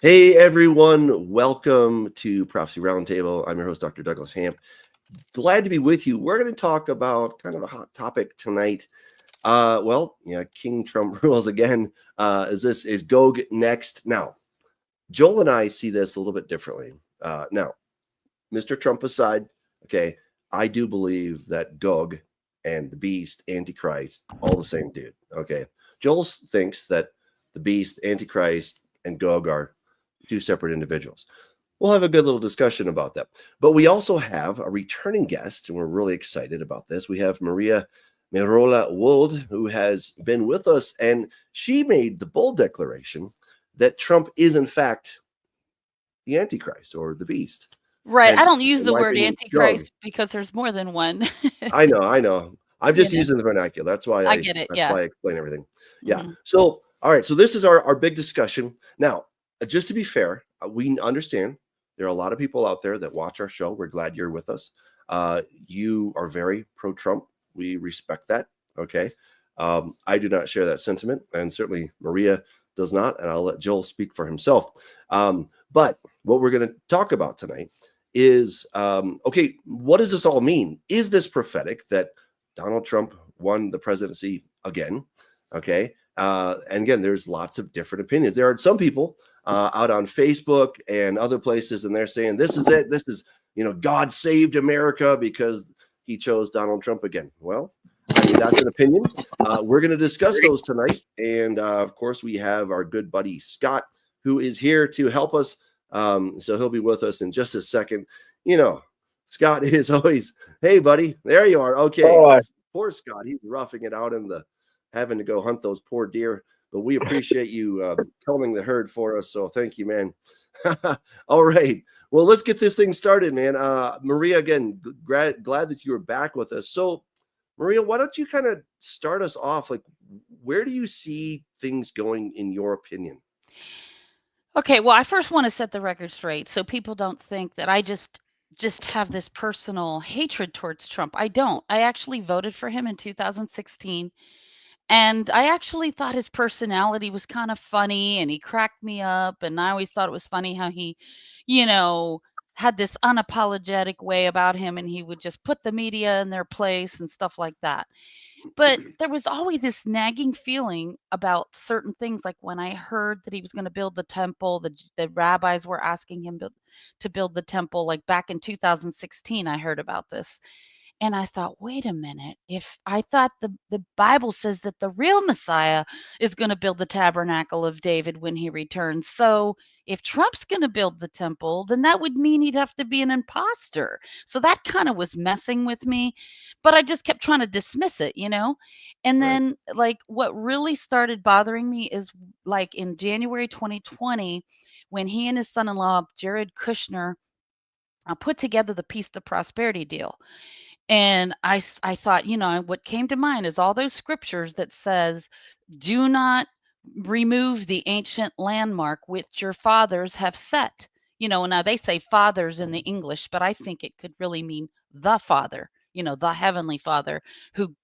Hey everyone, welcome to Prophecy Roundtable. I'm your host, Dr. Douglas Hamp. Glad to be with you. We're going to talk about kind of a hot topic tonight. King Trump rules again. Is Gog next? Now, Joel and I see this a little bit differently. Now, Mr. Trump aside, okay, I do believe that Gog and the Beast, Antichrist, all the same dude. Okay, Joel thinks that the Beast, Antichrist, and Gog are two separate individuals. We'll have a good little discussion about that. But we also have a returning guest, and we're really excited about this. We have Maria Merola Wold, who has been with us, and she made the bold declaration that Trump is, in fact, the Antichrist or the Beast. Right. Hence, I don't use in the my word opinion, Gog. antichrist because there's more than one. I know. I'm You just know, using the vernacular. That's why I get it. Yeah. I explain everything. Yeah. Mhm. So, all right. So this is our big discussion. Now, just to be fair, we understand there are a lot of people out there that watch our show. We're glad you're with us. You are very pro-Trump. We respect that. Okay. I do not share that sentiment, and certainly Maria does not. And I'll let Joel speak for himself. But what we're going to talk about tonight is okay, what does this all mean? Is this prophetic that Donald Trump won the presidency again? Okay. And again, there's lots of different opinions. There are some people out on Facebook and other places, and they're saying this is it. This is, God saved America because he chose Donald Trump again. Well, I mean, that's an opinion. We're going to discuss those tonight. And of course, we have our good buddy Scott, who is here to help us. So he'll be with us in just a second. Scott is always, hey, buddy, there you are. Okay. Poor Scott. He's roughing it out in the having to go hunt those poor deer. But we appreciate you combing the herd for us. So thank you, man. All right. Well, let's get this thing started, man. Maria, again, glad that you were back with us. So, Maria, why don't you kind of start us off? Like, where do you see things going in your opinion? Okay. Well, I first want to set the record straight so people don't think that I just have this personal hatred towards Trump. I don't. I actually voted for him in 2016. And I actually thought his personality was kind of funny and he cracked me up. And I always thought it was funny how he, you know, had this unapologetic way about him and he would just put the media in their place and stuff like that. But there was always this nagging feeling about certain things. Like when I heard that he was going to build the temple, the rabbis were asking him to build the temple. Like back in 2016, I heard about this. And I thought, wait a minute. If I thought the Bible says that the real Messiah is going to build the tabernacle of David when he returns. So if Trump's going to build the temple, then that would mean he'd have to be an imposter. So that kind of was messing with me, but I just kept trying to dismiss it. And Right. then, like, what really started bothering me is like in January 2020, when he and his son in law, Jared Kushner, put together the Peace to Prosperity deal. And I thought, what came to mind is all those scriptures that says, "Do not remove the ancient landmark which your fathers have set." Now they say fathers in the English, but I think it could really mean the Father, the Heavenly Father who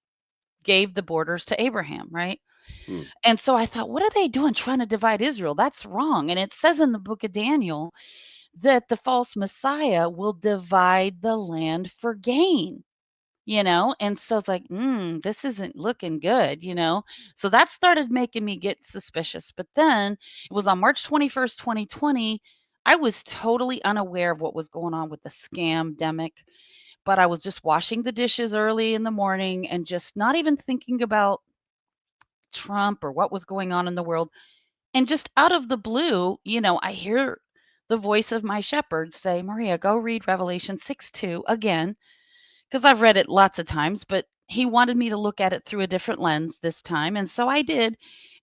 gave the borders to Abraham, right? Hmm. And so I thought, what are they doing trying to divide Israel? That's wrong. And it says in the book of Daniel that the false Messiah will divide the land for gain. And so it's like, this isn't looking good. So that started making me get suspicious. But then it was on March 21st, 2020. I was totally unaware of what was going on with the scam demic, but I was just washing the dishes early in the morning and just not even thinking about Trump or what was going on in the world. And just out of the blue, I hear the voice of my shepherd say, "Maria, go read Revelation 6:2 again," because I've read it lots of times, but he wanted me to look at it through a different lens this time. And so I did.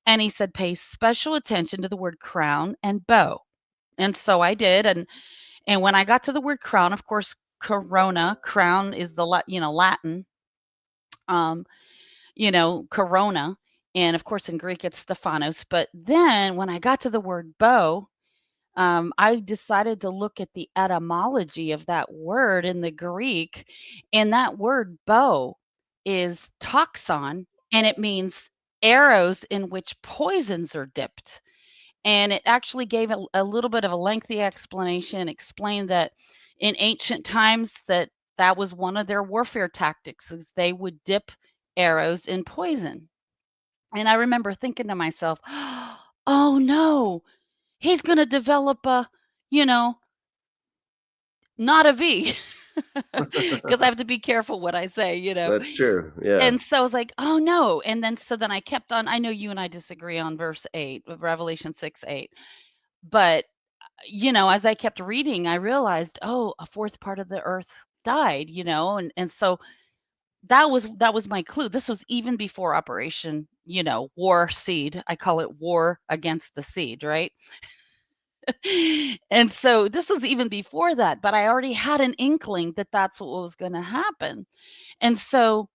And he said, pay special attention to the word crown and bow. And so I did. And when I got to the word crown, of course, corona, crown is the Latin, um, corona. And of course, in Greek, it's Stephanos. But then when I got to the word bow, I decided to look at the etymology of that word in the Greek, and that word bow is toxon, and it means arrows in which poisons are dipped. And it actually gave a little bit of a lengthy explanation, explained that in ancient times that was one of their warfare tactics, is they would dip arrows in poison. And I remember thinking to myself, oh no, he's going to develop a, you know, not a V, because I have to be careful what I say, you know. That's true. Yeah. And so I was like, oh no. And then so then I kept on. I know you and I disagree on verse 8 of Revelation 6:8, but you know, as I kept reading, I realized, oh, a fourth part of the earth died, you know, and so that was my clue. This was even before Operation, you know, War Seed. I call it War Against the Seed, right? And so this was even before that, but I already had an inkling that that's what was going to happen. And so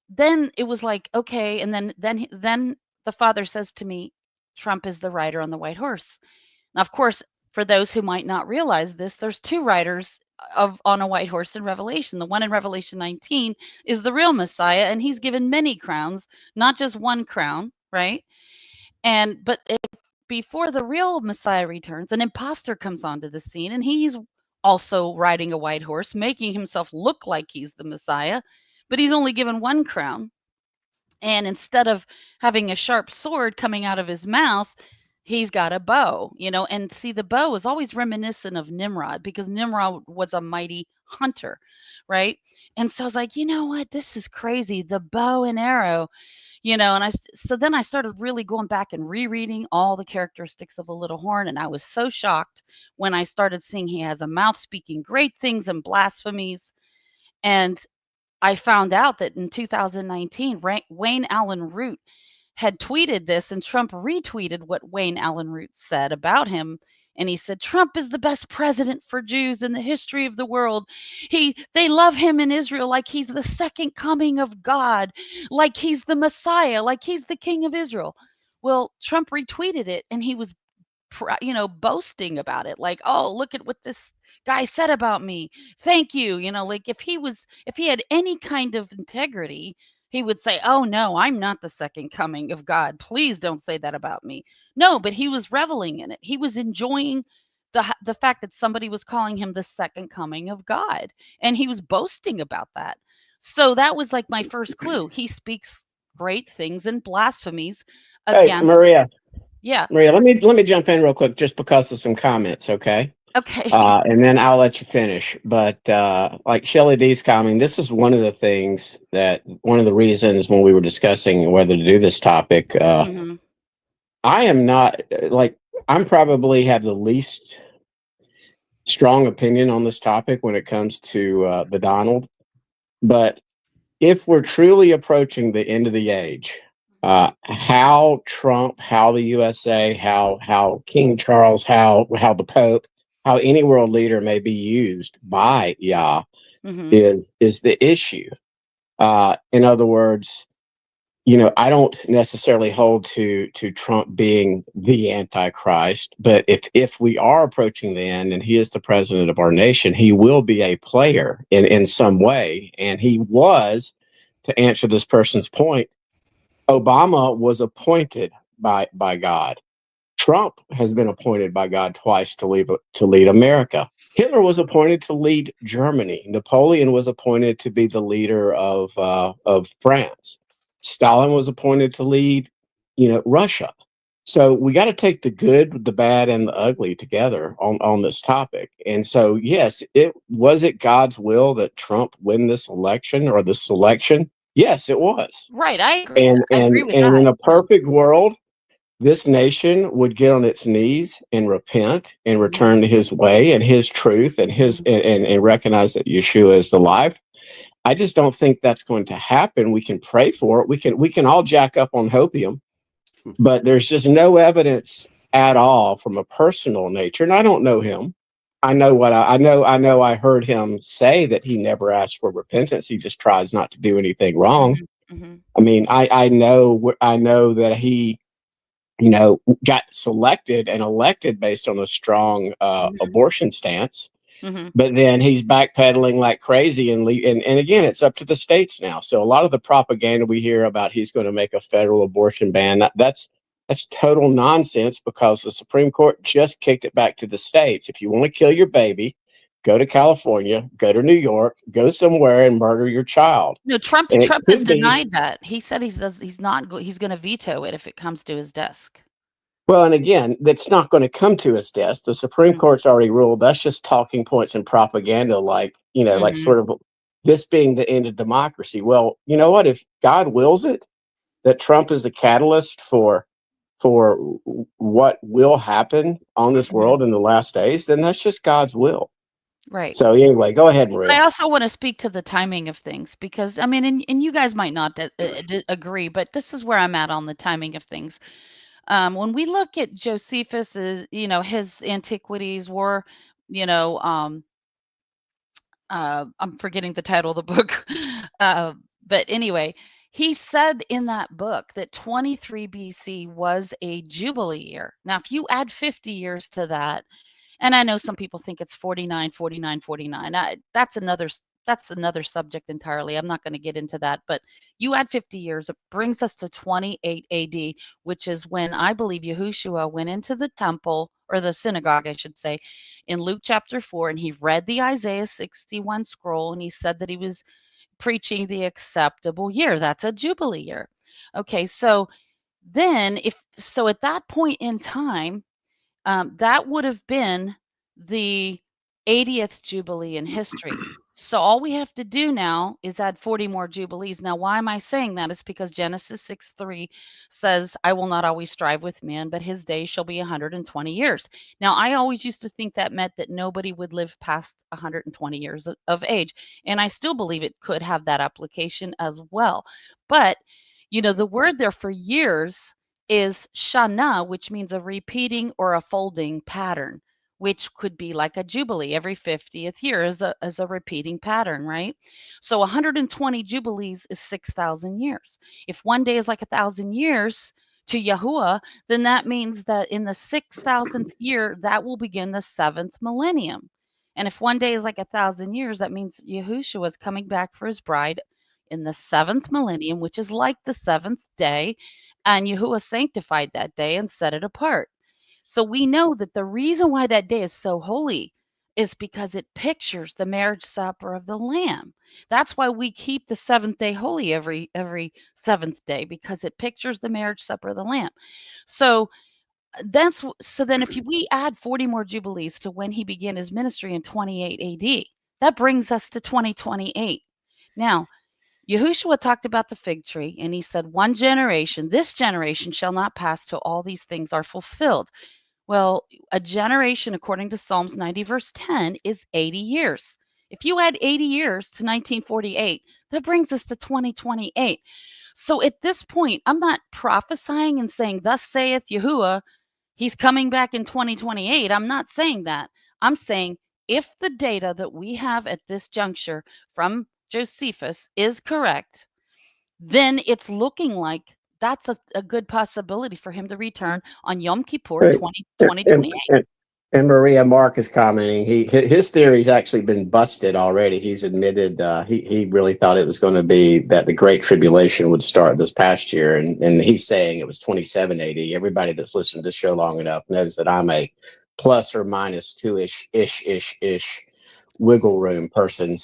then it was like, okay, and then the father says to me, Trump is the rider on the white horse. Now, of course, for those who might not realize this, there's two riders of on a white horse in Revelation. The one in Revelation 19 is the real Messiah, and he's given many crowns, not just one crown, right? And but before the real Messiah returns, an imposter comes onto the scene, and he's also riding a white horse, making himself look like he's the Messiah, but he's only given one crown. And instead of having a sharp sword coming out of his mouth, he's got a bow, you know. And see, the bow is always reminiscent of Nimrod, because Nimrod was a mighty hunter, right? And so I was like, you know what? This is crazy. The bow and arrow, you know. And so then I started really going back and rereading all the characteristics of the little horn. And I was so shocked when I started seeing he has a mouth speaking great things and blasphemies. And I found out that in 2019, Wayne Allen Root had tweeted this, and Trump retweeted what Wayne Allen Root said about him. And he said, Trump is the best president for Jews in the history of the world. They love him in Israel like he's the second coming of God, like he's the Messiah, like he's the king of Israel. Well, Trump retweeted it, and he was you know, boasting about it, like, oh, look at what this guy said about me, thank you, you know. Like, if he had any kind of integrity, he would say, oh no, I'm not the second coming of God, please don't say that about me. No, but he was reveling in it. He was enjoying the fact that somebody was calling him the second coming of God, and he was boasting about that. So that was like my first clue. He speaks great things and blasphemies Hey, against. Maria, Yeah. let me jump in real quick just because of some comments, okay? Okay. And then I'll let you finish. But like Shelley D's comment, this is one of the reasons when we were discussing whether to do this topic. Hmm. I am not I'm probably have the least strong opinion on this topic when it comes to the Donald. But if we're truly approaching the end of the age, how Trump, how the USA, how King Charles, how the Pope, how any world leader may be used by Yah Hmm. is the issue. In other words, you know, I don't necessarily hold to Trump being the Antichrist, but if we are approaching the end and he is the president of our nation, he will be a player in some way. And he was, to answer this person's point, Obama was appointed by God. Trump has been appointed by God twice to lead America. Hitler was appointed to lead Germany. Napoleon was appointed to be the leader of France. Stalin was appointed to lead, you know, Russia. So we got to take the good, the bad, and the ugly together on this topic. And so, yes, it God's will that Trump win this election or this selection. Yes, it was. Right, I agree. And I agree and with and that. in a perfect world, this nation would get on its knees and repent and return to his way and his truth and his and recognize that Yeshua is the life. I just don't think that's going to happen. We can pray for it. We can all jack up on hopium, but there's just no evidence at all from a personal nature. And I don't know him. I know what I know. I know I heard him say that he never asked for repentance. He just tries not to do anything wrong. Hmm. I mean, I know that he, you know, got selected and elected based on a strong abortion stance. Hmm. But then he's backpedaling like crazy, and again, it's up to the states now. So a lot of the propaganda we hear about he's going to make a federal abortion ban, that's That's total nonsense because the Supreme Court just kicked it back to the states. If you want to kill your baby, go to California, go to New York, go somewhere and murder your child. No, Trump And it has could be, denied that. He said he's going to veto it if it comes to his desk. well, and again, that's not going to come to his desk. The Supreme Mhm. Court's already ruled that's just talking points and propaganda, like, like Mhm. sort of this being the end of democracy. Well, you know what? If God wills it, that Trump is a catalyst for what will happen on this Mhm. world in the last days, then that's just God's will. Right. So anyway, go ahead, I Maria. also want to speak to the timing of things because, I mean, and you guys might not agree, but this is where I'm at on the timing of things. When we look at Josephus's, his antiquities were, you know, I'm forgetting the title of the book. But anyway, he said in that book that 23 BC was a Jubilee year. Now, if you add 50 years to that, and I know some people think it's 49, 49, 49. That's another subject entirely. I'm not going to get into that, but you add 50 years, it brings us to 28 AD, which is when I believe Yahushua went into the temple or the synagogue, I should say, in Luke chapter 4, and he read the Isaiah 61 scroll, and he said that he was preaching the acceptable year. That's a Jubilee year. Okay, so then if so at that point in time, that would have been the 80th Jubilee in history. So all we have to do now is add 40 more Jubilees. Now, why am I saying that? It's because Genesis 6:3 says, I will not always strive with man, but his days shall be 120 years. Now, I always used to think that meant that nobody would live past 120 years of age. And I still believe it could have that application as well. But, the word there for years is shana, which means a repeating or a folding pattern, which could be like a jubilee. Every 50th year is a repeating pattern, right? So 120 jubilees is 6,000 years. If one day is like 1,000 years to Yahuwah, then that means that in the 6,000th year, that will begin the 7th millennium. And if one day is like 1,000 years, that means Yahushua is coming back for his bride in the 7th millennium, which is like the 7th day, and Yahuwah sanctified that day and set it apart. So we know that the reason why that day is so holy is because it pictures the marriage supper of the Lamb. That's why we keep the seventh day holy every seventh day, because it pictures the marriage supper of the Lamb. So then if we add 40 more jubilees to when he began his ministry in 28 AD, that brings us to 2028. Now, Yahushua talked about the fig tree, and he said, this generation shall not pass till all these things are fulfilled. Well, a generation, according to Psalms 90, verse 10, is 80 years. If you add 80 years to 1948, that brings us to 2028. So at this point, I'm not prophesying and saying, Thus saith Yahuwah, he's coming back in 2028. I'm not saying that. I'm saying if the data that we have at this juncture from Josephus is correct, then it's looking like that's a good possibility for him to return on Yom Kippur Right. 2028. And Maria Mark is commenting. His theory's actually been busted already. He's admitted he really thought it was going to be that the Great Tribulation would start this past year, and he's saying it was 27 AD. Everybody that's listened to this show long enough knows that I'm a plus or minus two-ish wiggle room person.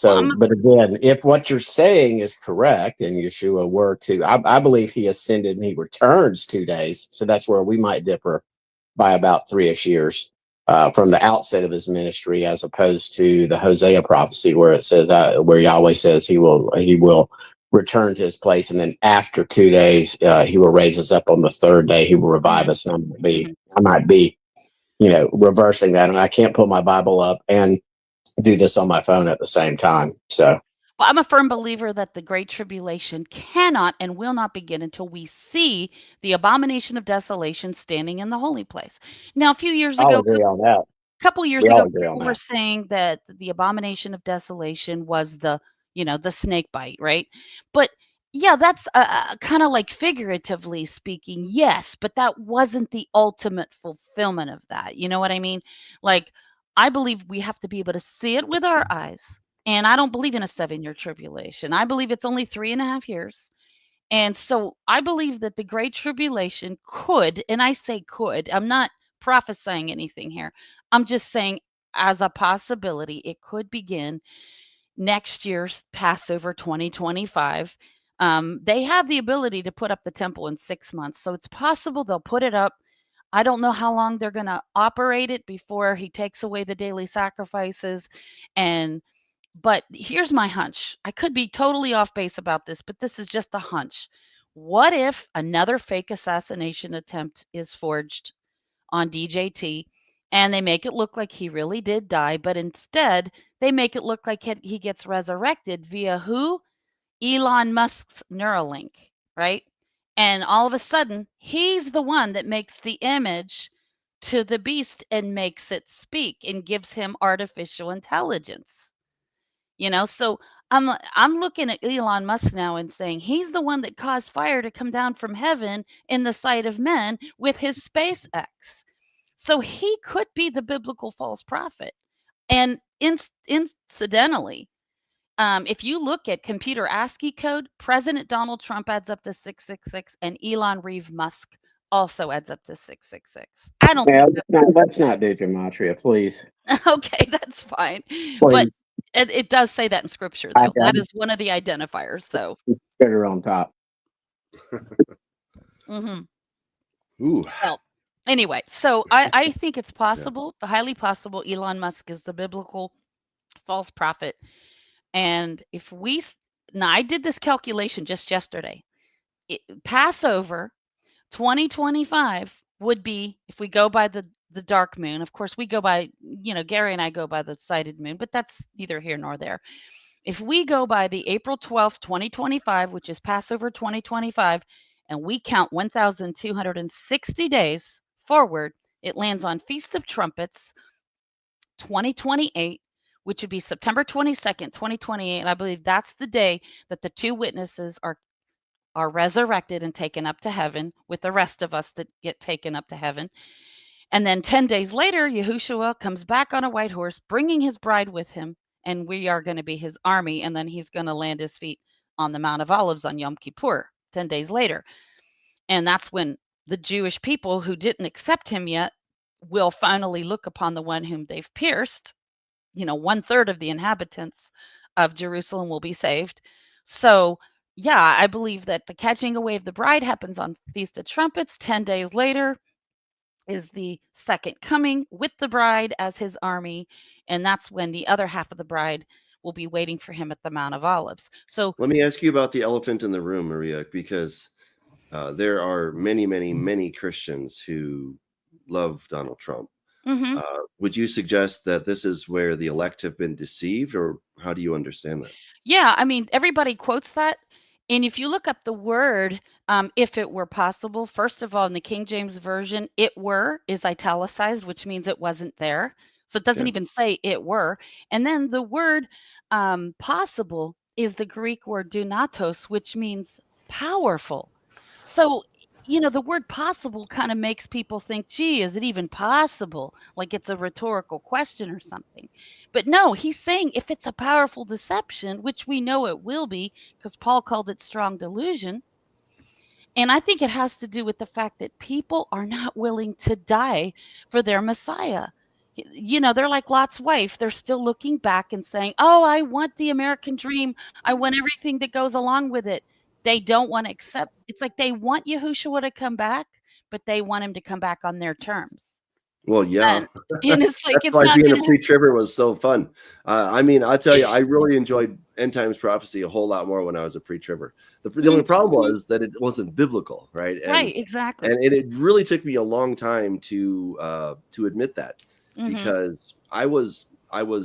But again, if what you're saying is correct, and Yeshua were to, I believe he ascended and he returns 2 days. So that's where we might differ by about 3-ish years from the outset of his ministry, as opposed to the Hosea prophecy where it says where Yahweh says he will return to his place, and then after 2 days he will raise us up on the third day. He will revive us, and I might be reversing that, and I can't pull my Bible up and do this on my phone at the same time. So Well, I'm a firm believer that the Great Tribulation cannot and will not begin until we see the abomination of desolation standing in the holy place. Now, a few years I'll ago, agree on that. couple years We all ago, agree on people were that. saying that the abomination of desolation was the snake bite, right? But yeah, that's kind of like figuratively speaking, yes, but that wasn't the ultimate fulfillment of that. You know what I mean? Like, I believe we have to be able to see it with our eyes. And I don't believe in a 7-year tribulation. I believe it's only 3.5 years. And so I believe that the Great Tribulation could, and I say could, I'm not prophesying anything here. I'm just saying, as a possibility, it could begin next year's Passover 2025. They have the ability to put up the temple in 6 months. So it's possible they'll put it up. I don't know how long they're going to operate it before he takes away the daily sacrifices. But here's my hunch. I could be totally off base about this, but this is just a hunch. What if another fake assassination attempt is forged on DJT and they make it look like he really did die, but instead they make it look like he gets resurrected via who? Elon Musk's Neuralink, right? And all of a sudden, he's the one that makes the image to the beast and makes it speak and gives him artificial intelligence. So I'm looking at Elon Musk now and saying he's the one that caused fire to come down from heaven in the sight of men with his SpaceX. So he could be the biblical false prophet. And incidentally, if you look at computer ASCII code, President Donald Trump adds up to 666, and Elon Reeve Musk also adds up to 666. I don't Yeah, think let's not do gematria, please. okay, that's fine. But Please. it does say that in scripture, I though. That is one of the identifiers. So put her on top. Ooh. Well, anyway, so I think it's possible, highly possible, Elon Musk is the biblical false prophet. And if now I did this calculation just yesterday. Passover 2025 would be, if we go by the dark moon, of course we go by, Gary and I go by the sighted moon, but that's neither here nor there. If we go by the April 12th, 2025, which is Passover 2025, and we count 1,260 days forward, it lands on Feast of Trumpets 2028, which would be September 22nd, 2028. And I believe that's the day that the two witnesses are resurrected and taken up to heaven with the rest of us that get taken up to heaven. And then 10 days later, Yahushua comes back on a white horse, bringing his bride with him, and we are going to be his army. And then he's going to land his feet on the Mount of Olives on Yom Kippur 10 days later. And that's when the Jewish people who didn't accept him yet will finally look upon the one whom they've pierced. 1/3 of the inhabitants of Jerusalem will be saved. So, yeah, I believe that the catching away of the bride happens on Feast of Trumpets. 10 days later is the second coming with the bride as his army. And that's when the other half of the bride will be waiting for him at the Mount of Olives. So let me ask you about the elephant in the room, Maria, because there are many, many, many Christians who love Donald Trump. Would you suggest that this is where the elect have been deceived, or how do you understand that? Yeah, I mean, everybody quotes that. And if you look up the word, if it were possible, first of all, in the King James Version, it were is italicized, which means it wasn't there. So it doesn't even say it were. And then the word possible is the Greek word dunatos, which means powerful. So, the word possible kind of makes people think, gee, is it even possible? Like it's a rhetorical question or something. But no, he's saying if it's a powerful deception, which we know it will be, because Paul called it strong delusion. And I think it has to do with the fact that people are not willing to die for their Messiah. They're like Lot's wife. They're still looking back and saying, oh, I want the American dream. I want everything that goes along with it. They don't want to accept. It's like they want Yahushua to come back, but they want him to come back on their terms. Well, yeah. And it's like, that's it's why not being gonna a pre-tribber was so fun. I mean, I'll tell you, I really enjoyed end times prophecy a whole lot more when I was a pre-tribber. The only problem was that it wasn't biblical, right? Right, exactly. And it really took me a long time to admit that, because I was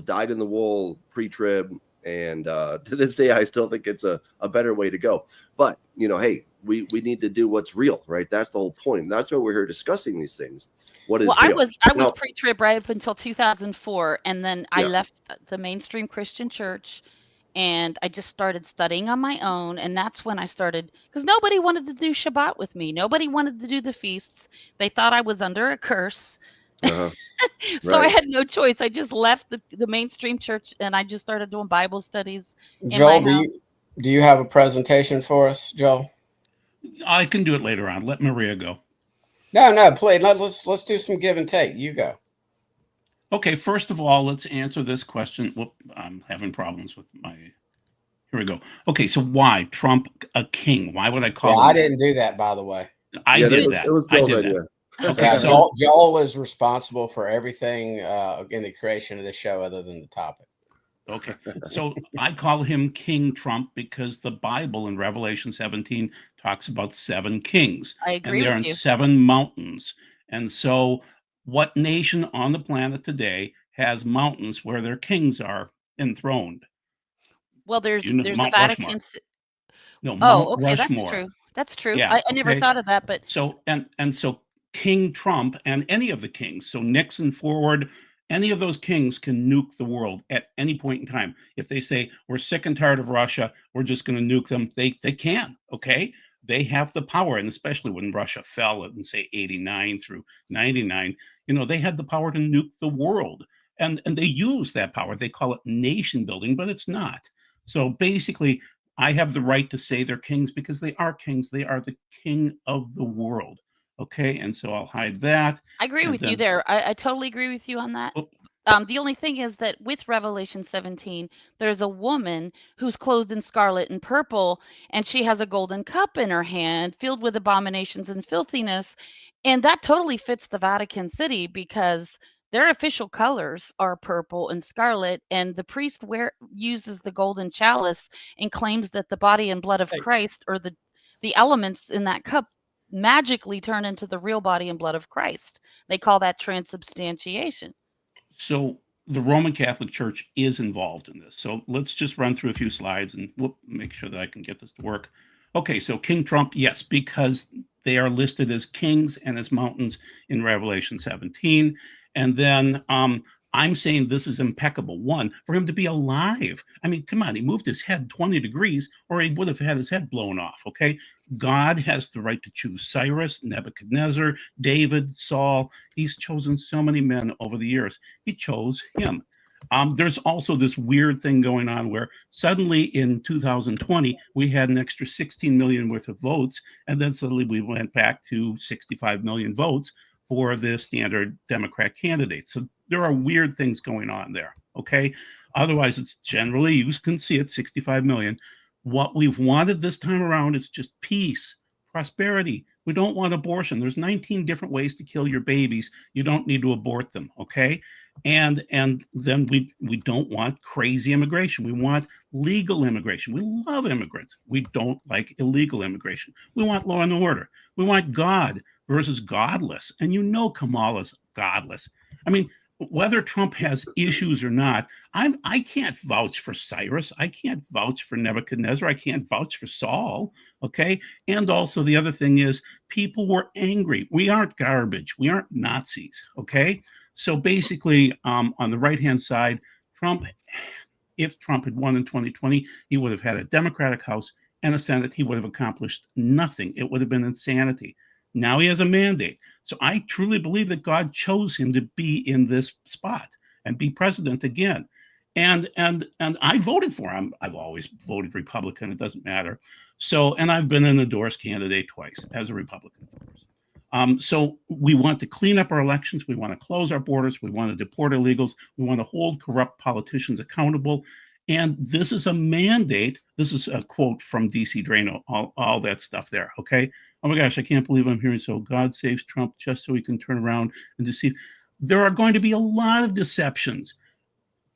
dyed in the wool pre-trib, and to this day I still think it's a better way to go. But hey, we need to do what's real, right? That's the whole point. That's why we're here discussing these things. What is real? I was pre-trib right up until 2004, and then I left the mainstream Christian church, and I just started studying on my own. And that's when I started, because nobody wanted to do Shabbat with me. Nobody wanted to do the feasts. They thought I was under a curse. So I had no choice. I just left the mainstream church, and I just started doing Bible studies. Joel, do you have a presentation for us, Joel? I can do it later on. Let Maria go. No, please. Let's do some give and take. You go. Okay, first of all, let's answer this question. Whoop, I'm having problems with my. Here we go. Okay, so why Trump a king? Why would I call him I that? didn't do that, by the way. I Yeah, did that. It was I Bill's did idea. that. Okay, Yeah, so Joel is responsible for everything in the creation of the show, other than the topic. okay, so I call him King Trump because the Bible in Revelation 17 talks about 7 kings, I and agree they're with in you. 7 mountains. And so, what nation on the planet today has mountains where their kings are enthroned? Well, there's the Mount Vatican. Rushmore. No, Oh, Mount okay, that's Rushmore. true. That's true. Yeah, I never okay. thought of that, but So and so King Trump and any of the kings, so Nixon forward, any of those kings can nuke the world at any point in time. If they say we're sick and tired of Russia, we're just going to nuke them, they can, okay? They have the power, and especially when Russia fell in say 89 through 99, they had the power to nuke the world. And they use that power. They call it nation building, but it's not. So basically, I have the right to say they're kings because they are kings. They are the king of the world. Okay. And so I'll hide that. I agree And with you then, there. I totally agree with you on that. oh, The only thing is that with Revelation 17, there's a woman who's clothed in scarlet and purple, and she has a golden cup in her hand filled with abominations and filthiness. And that totally fits the Vatican City because their official colors are purple and scarlet, and the priest uses the golden chalice and claims that the body and blood of Hey. Christ, or the elements in that cup, magically turn into the real body and blood of Christ. They call that transubstantiation. so the Roman Catholic Church is involved in this. So let's just run through a few slides and make sure that I can get this to work. Okay. So King Trump, yes, because they are listed as kings and as mountains in Revelation 17. And then I'm saying this is impeccable. One, for him to be alive. I mean, come on, he moved his head 20 degrees or he would have had his head blown off. Okay. God has the right to choose Cyrus, Nebuchadnezzar, David, Saul. He's chosen so many men over the years. He chose him. There's also this weird thing going on where suddenly in 2020, we had an extra 16 million worth of votes. And then suddenly we went back to 65 million votes for the standard Democrat candidate. So there are weird things going on there. Okay. Otherwise, it's generally, you can see it, 65 million. What we've wanted this time around is just peace, prosperity. We don't want abortion. There's 19 different ways to kill your babies. You don't need to abort them. Okay. And then we don't want crazy immigration. We want legal immigration. We love immigrants. We don't like illegal immigration. We want law and order. We want God versus godless. And Kamala's godless. I mean, whether Trump has issues or not, I can't vouch for Cyrus. I can't vouch for Nebuchadnezzar. I can't vouch for Saul. Okay. And also the other thing is people were angry. We aren't garbage. We aren't Nazis. Okay. So basically, on the right-hand side, if Trump had won in 2020, he would have had a Democratic House and a Senate. He would have accomplished nothing. It would have been insanity. Now he has a mandate. So I truly believe that God chose him to be in this spot and be president again. And I voted for him. I've always voted Republican. It doesn't matter. So, and I've been an endorsed candidate twice as a Republican, of course. So we want to clean up our elections. We want to close our borders. We want to deport illegals. We want to hold corrupt politicians accountable. And this is a mandate. This is a quote from DC Drano, all that stuff there. Okay. Oh my gosh, I can't believe I'm hearing so. God saves Trump just so he can turn around and deceive. There are going to be a lot of deceptions.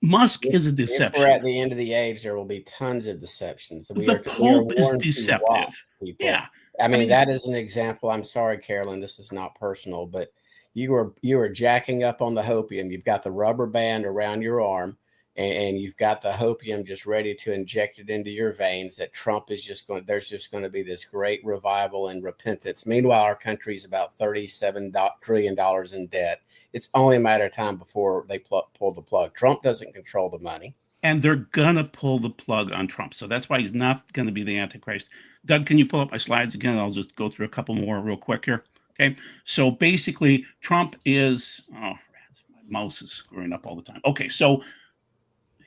Musk is a deception. If we're at the end of the age, there will be tons of deceptions. The Pope is deceptive. Yeah. I mean, that is an example. I'm sorry, Carolyn, this is not personal, but you were jacking up on the hopium. You've got the rubber band around your arm, and you've got the hopium just ready to inject it into your veins. That Trump is there's just going to be this great revival and repentance. Meanwhile, our country is about $37 trillion in debt. It's only a matter of time before they pull the plug. Trump doesn't control the money. And they're going to pull the plug on Trump. So that's why he's not going to be the Antichrist. Doug, can you pull up my slides again? I'll just go through a couple more real quick here. Okay. So basically, Trump is, my mouse is screwing up all the time. Okay. So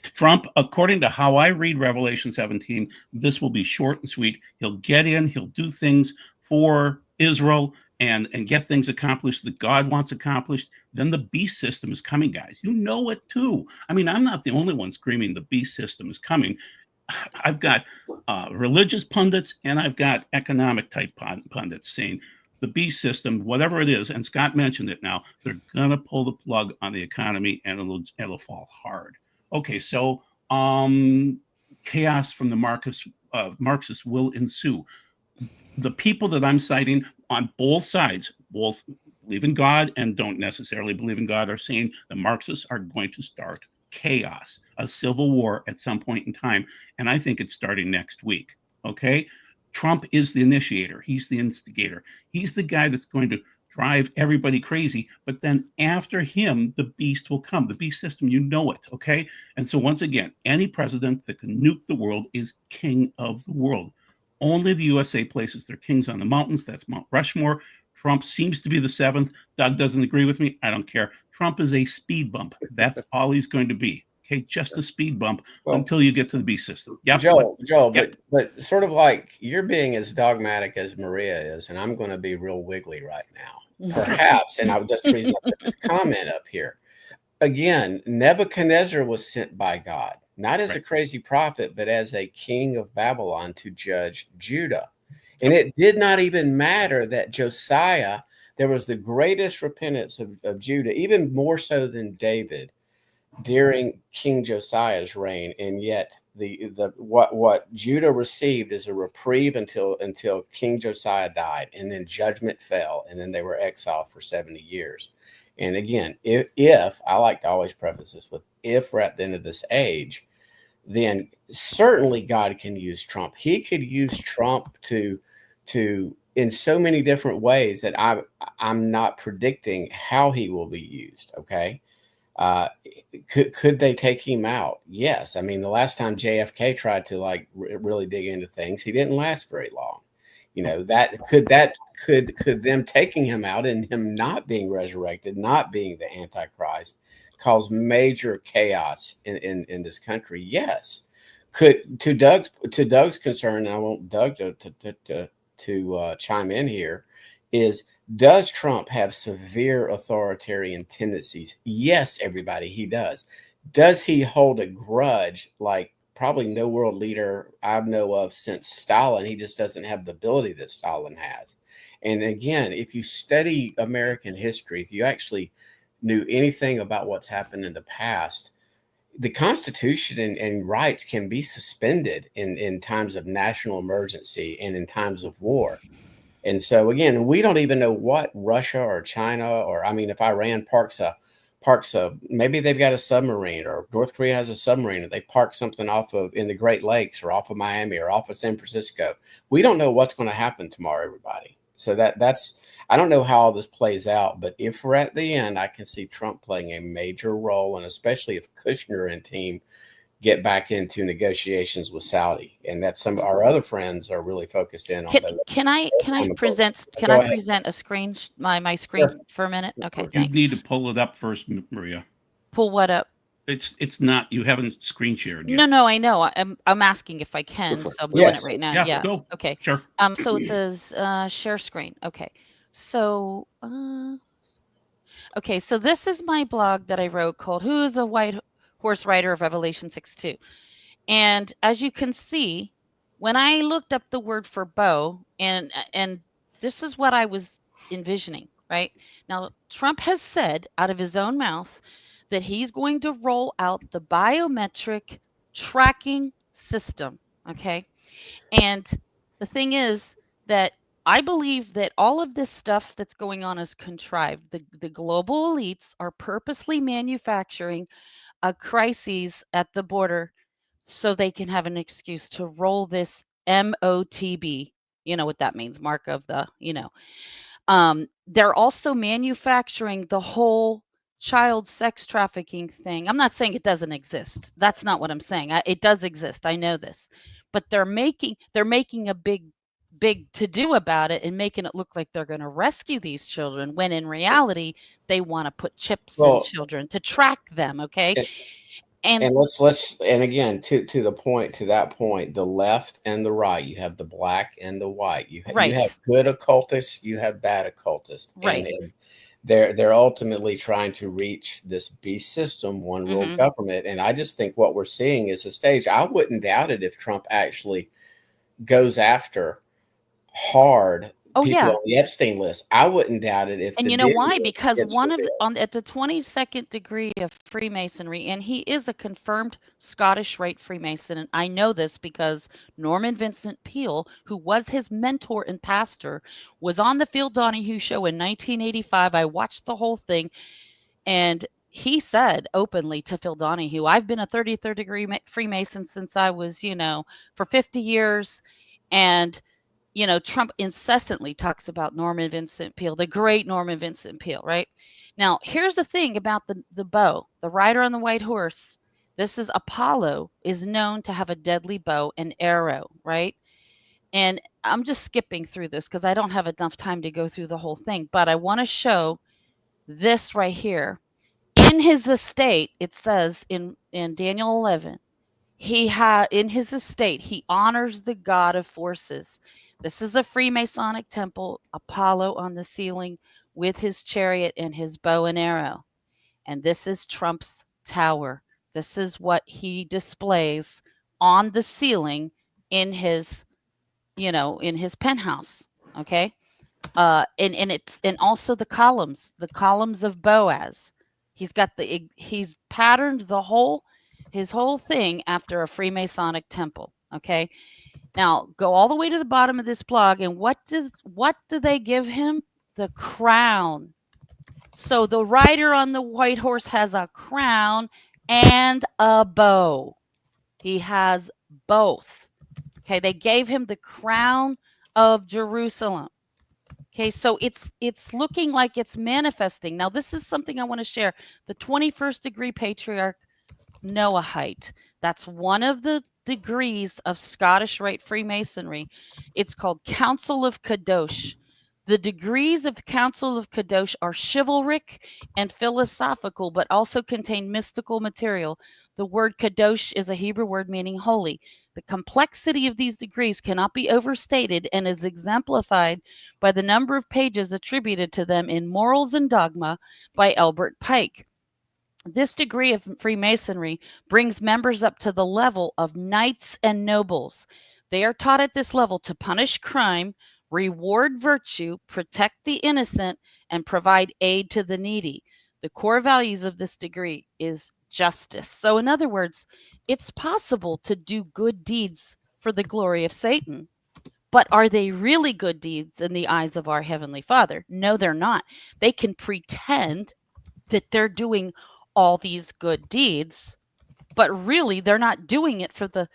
Trump, according to how I read Revelation 17, this will be short and sweet. He'll get in, he'll do things for Israel and get things accomplished that God wants accomplished, then the beast system is coming, guys. You know it too. I mean, I'm not the only one screaming the beast system is coming. I've got religious pundits and I've got economic type pundits saying the beast system, whatever it is, and Scott mentioned it now, they're going to pull the plug on the economy and it'll fall hard. Okay, so chaos from the Marxists will ensue. The people that I'm citing on both sides, both believe in God and don't necessarily believe in God, are saying the Marxists are going to start chaos, a civil war at some point in time. And I think it's starting next week. Okay. Trump is the initiator. He's the instigator. He's the guy that's going to drive everybody crazy. But then after him, the beast will come. The beast system, you know it. Okay. And so once again, any president that can nuke the world is king of the world. Only the USA places their kings on the mountains. That's Mount Rushmore. Trump seems to be the seventh. Doug doesn't agree with me. I don't care. Trump is a speed bump. That's all he's going to be. Okay, just a speed bump until you get to the beast system. Yeah, Joel, yep. but sort of like you're being as dogmatic as Maria is, and I'm going to be real wiggly right now, perhaps. And that's the reason I put this comment up here. Again, Nebuchadnezzar was sent by God, not as a crazy prophet, but as a king of Babylon to judge Judah. And it did not even matter that Josiah, there was the greatest repentance of Judah, even more so than David during King Josiah's reign. And yet what Judah received is a reprieve until King Josiah died, and then judgment fell, and then they were exiled for 70 years. And again, if I like to always preface this with, if we're at the end of this age, then certainly God can use Trump. He could use Trump to in so many different ways that I'm not predicting how he will be used. Okay. Could they take him out? Yes. I mean, the last time JFK tried to really dig into things, he didn't last very long. You know, could them taking him out and him not being resurrected, not being the Antichrist, cause major chaos in this country? Yes. Could, to Doug's concern, and I want Doug to chime in here, is, does Trump have severe authoritarian tendencies? Yes, everybody, he does. Does he hold a grudge like probably no world leader I know of since Stalin? He just doesn't have the ability that Stalin has. And again, if you study American history, if you actually knew anything about what's happened in the past, the Constitution and rights can be suspended in times of national emergency and in times of war. And so, again, we don't even know what Russia or China, or, I mean, if Iran parks a, maybe they've got a submarine, or North Korea has a submarine, and they park something in the Great Lakes or off of Miami or off of San Francisco. We don't know what's going to happen tomorrow, everybody. So that's, I don't know how all this plays out, but if we're at the end, I can see Trump playing a major role, and especially if Kushner and team get back into negotiations with Saudi, and that's some of our other friends are really focused in on those. Can I present a screen, my screen for a minute? Okay, you need to pull it up first, Maria. Pull what up? It's not, you haven't screen shared yet. No, I know. I'm asking if I can, so I'm doing it right now. Yeah. Go. Okay. Sure. So it says share screen. Okay. So okay, so this is my blog that I wrote called "Who is a White Horse Rider of Revelation 6:2?" And as you can see, when I looked up the word for bow, and this is what I was envisioning, right? Now, Trump has said out of his own mouth that he's going to roll out the biometric tracking system, okay? And the thing is that I believe that all of this stuff that's going on is contrived. The global elites are purposely manufacturing a crisis at the border so they can have an excuse to roll this MOTB. You know what that means, mark of the, they're also manufacturing the whole child sex trafficking thing. I'm not saying it doesn't exist. That's not what I'm saying. It does exist. I know this. But they're making a big to do about it and making it look like they're going to rescue these children, when in reality they want to put chips in children to track them, okay? And let's and again to that point, the left and the right, you have the black and the white. You have right, good occultists, you have bad occultists, right. and they're ultimately trying to reach this beast system, one world Mhm. government. And I just think what we're seeing is a stage. I wouldn't doubt it if Trump actually goes after hard Oh, people yeah. on the Epstein list. I wouldn't doubt it if And the you know Diddy why? list Because gets one of the, revealed. at the 22nd degree of Freemasonry, and he is a confirmed Scottish Rite Freemason, and I know this because Norman Vincent Peale, who was his mentor and pastor, was on the Phil Donahue show in 1985. I watched the whole thing, and he said openly to Phil Donahue, I've been a 33rd degree Freemason since I was, for 50 years. And Trump incessantly talks about Norman Vincent Peale, the great Norman Vincent Peale, right? Now, here's the thing about the bow, the rider on the white horse. This is Apollo, is known to have a deadly bow and arrow, right? And I'm just skipping through this because I don't have enough time to go through the whole thing, but I want to show this right here. In his estate, it says in Daniel 11, in his estate, he honors the god of forces. This is a Freemasonic temple, Apollo on the ceiling with his chariot and his bow and arrow. And this is Trump's tower. This is what he displays on the ceiling in his, in his penthouse. Okay. And also the columns of Boaz. He's patterned his whole thing after a Freemasonic temple. Okay. Now go all the way to the bottom of this blog, and what do they give him? The crown. So the rider on the white horse has a crown and a bow. He has both. Okay, they gave him the crown of Jerusalem. Okay, so it's looking like it's manifesting. Now, this is something I want to share. The 21st degree patriarch Noahite. That's one of the degrees of Scottish Rite Freemasonry. It's called Council of Kadosh. The degrees of the Council of Kadosh are chivalric and philosophical, but also contain mystical material. The word Kadosh is a Hebrew word meaning holy. The complexity of these degrees cannot be overstated and is exemplified by the number of pages attributed to them in Morals and Dogma by Albert Pike. This degree of Freemasonry brings members up to the level of knights and nobles. They are taught at this level to punish crime, reward virtue, protect the innocent, and provide aid to the needy. The core values of this degree is justice. So, in other words, it's possible to do good deeds for the glory of Satan. But are they really good deeds in the eyes of our Heavenly Father? No, they're not. They can pretend that they're doing all these good deeds, but really they're not doing it for the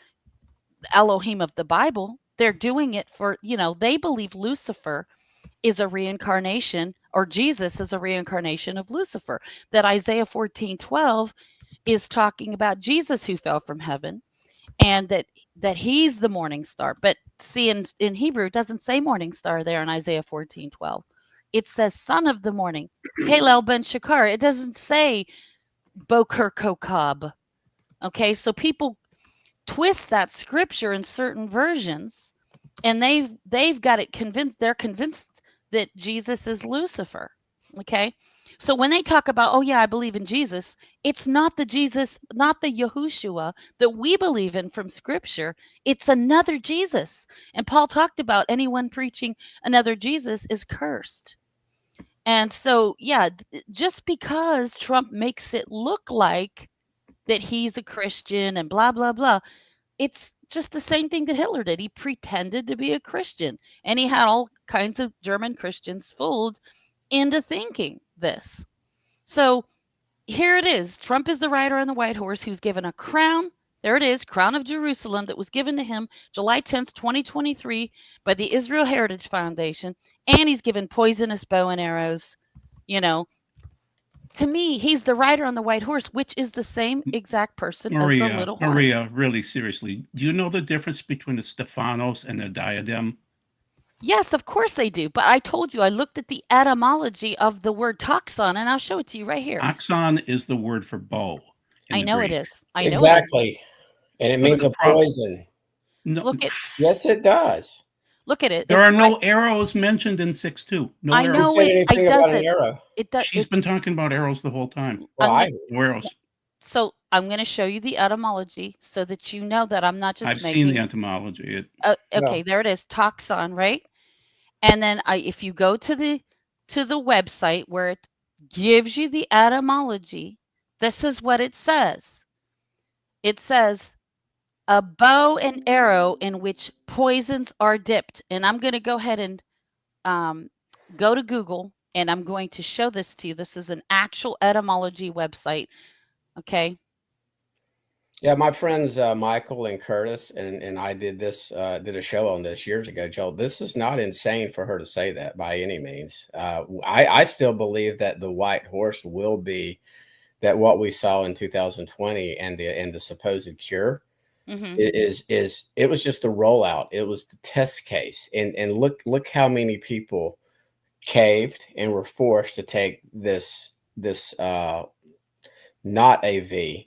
Elohim of the Bible. They're doing it for, they believe Lucifer is a reincarnation, or Jesus is a reincarnation of Lucifer. That Isaiah 14:12 is talking about Jesus who fell from heaven, and that he's the morning star. But see, in Hebrew, it doesn't say morning star there in Isaiah 14:12. It says son of the morning, Halel ben Shakar. It doesn't say Boker Kokab. Okay, so people twist that scripture in certain versions, and they've got it convinced. They're convinced that Jesus is Lucifer. Okay, so when they talk about, oh yeah, I believe in Jesus, it's not the Jesus, not the Yahushua that we believe in from scripture. It's another Jesus. And Paul talked about anyone preaching another Jesus is cursed. And so, yeah, just because Trump makes it look like that he's a Christian and blah, blah, blah, it's just the same thing that Hitler did. He pretended to be a Christian, and he had all kinds of German Christians fooled into thinking this. So here it is. Trump is the rider on the white horse who's given a crown. There it is, crown of Jerusalem, that was given to him July 10th, 2023 by the Israel Heritage Foundation. And he's given poisonous bow and arrows. You know, to me, he's the rider on the white horse, which is the same exact person as the little horn. Maria, really seriously, do you know the difference between a Stephanos and a diadem? Yes, of course they do. But I told you, I looked at the etymology of the word toxon, and I'll show it to you right here. Oxon is the word for bow. in I the know it Greek. is. I know it is. Exactly. And it But means the a problem, poison. no, Look at Yes, it does. look at it. there It's are right. no arrows mentioned in 6:2. No I Who arrows. know said it. It anything about an doesn't. arrow? She's been talking about arrows the whole time. Well, I'm No arrows. So I'm going to show you the etymology so that you know that I'm not just I've seen the making. etymology. Okay, there it is. Toxon, right? And then if you go to the website where it gives you the etymology, this is what it says. It says a bow and arrow in which poisons are dipped. And I'm going to go ahead and go to Google and I'm going to show this to you. This is an actual etymology website. Okay. Yeah, my friends Michael and Curtis and I did a show on this years ago, Joel. This is not insane for her to say that by any means. I still believe that the white horse will be that what we saw in 2020 and the supposed cure is it was just the rollout. It was the test case. And look how many people caved and were forced to take this not AV.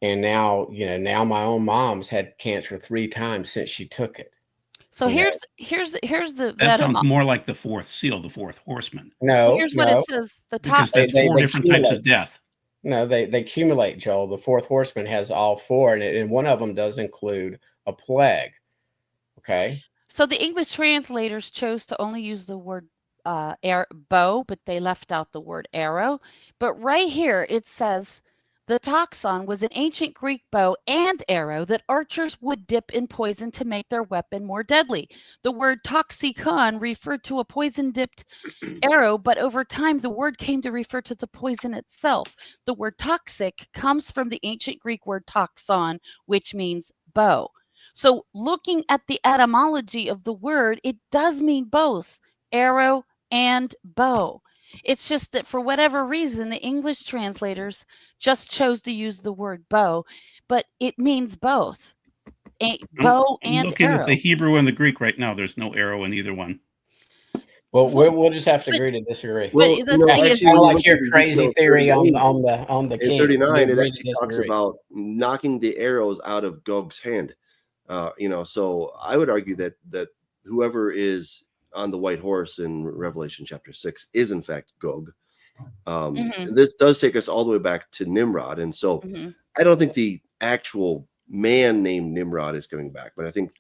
And now, now my own mom's had cancer 3 times since she took it. So You know? here's the That sounds more like the fourth seal, the fourth horseman, so No, here's what it says. The top because that's They- 4 they different types of accumulate. death. No, they accumulate, Joel. The fourth horseman has all 4, and one of them does include a plague. Okay. So the English translators chose to only use the word bow, but they left out the word arrow. But right here it says the toxon was an ancient Greek bow and arrow that archers would dip in poison to make their weapon more deadly. The word toxicon referred to a poison-dipped arrow, but over time the word came to refer to the poison itself. The word toxic comes from the ancient Greek word toxon, which means bow. So looking at the etymology of the word, it does mean both arrow and bow. It's just that for whatever reason, the English translators just chose to use the word bow, but it means both. Bow I'm and looking at arrow. the Hebrew and the Greek right now. There's no arrow in either one. Well, we'll just have to agree to disagree. Well, the thing It's is, kind of when you like look your at crazy Ezekiel theory 38, on the in king. 39, We it agree to actually talks disagree. about knocking the arrows out of Gog's hand. So I would argue that whoever is on the white horse in Revelation chapter 6 is in fact Gog. This does take us all the way back to Nimrod, and so I don't think the actual man named Nimrod is coming back, but I think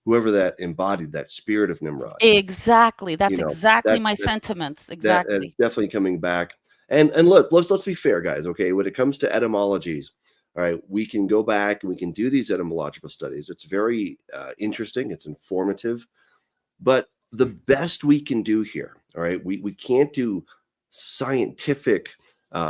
whoever that embodied that spirit of Nimrod. Exactly. That's You know, exactly that- my that's- sentiments. That's Exactly. definitely coming back. And look, let's be fair, guys. Okay, when it comes to etymologies, all right, we can go back and we can do these etymological studies. It's very interesting. It's informative, but the best we can do here, all right, we can't do scientific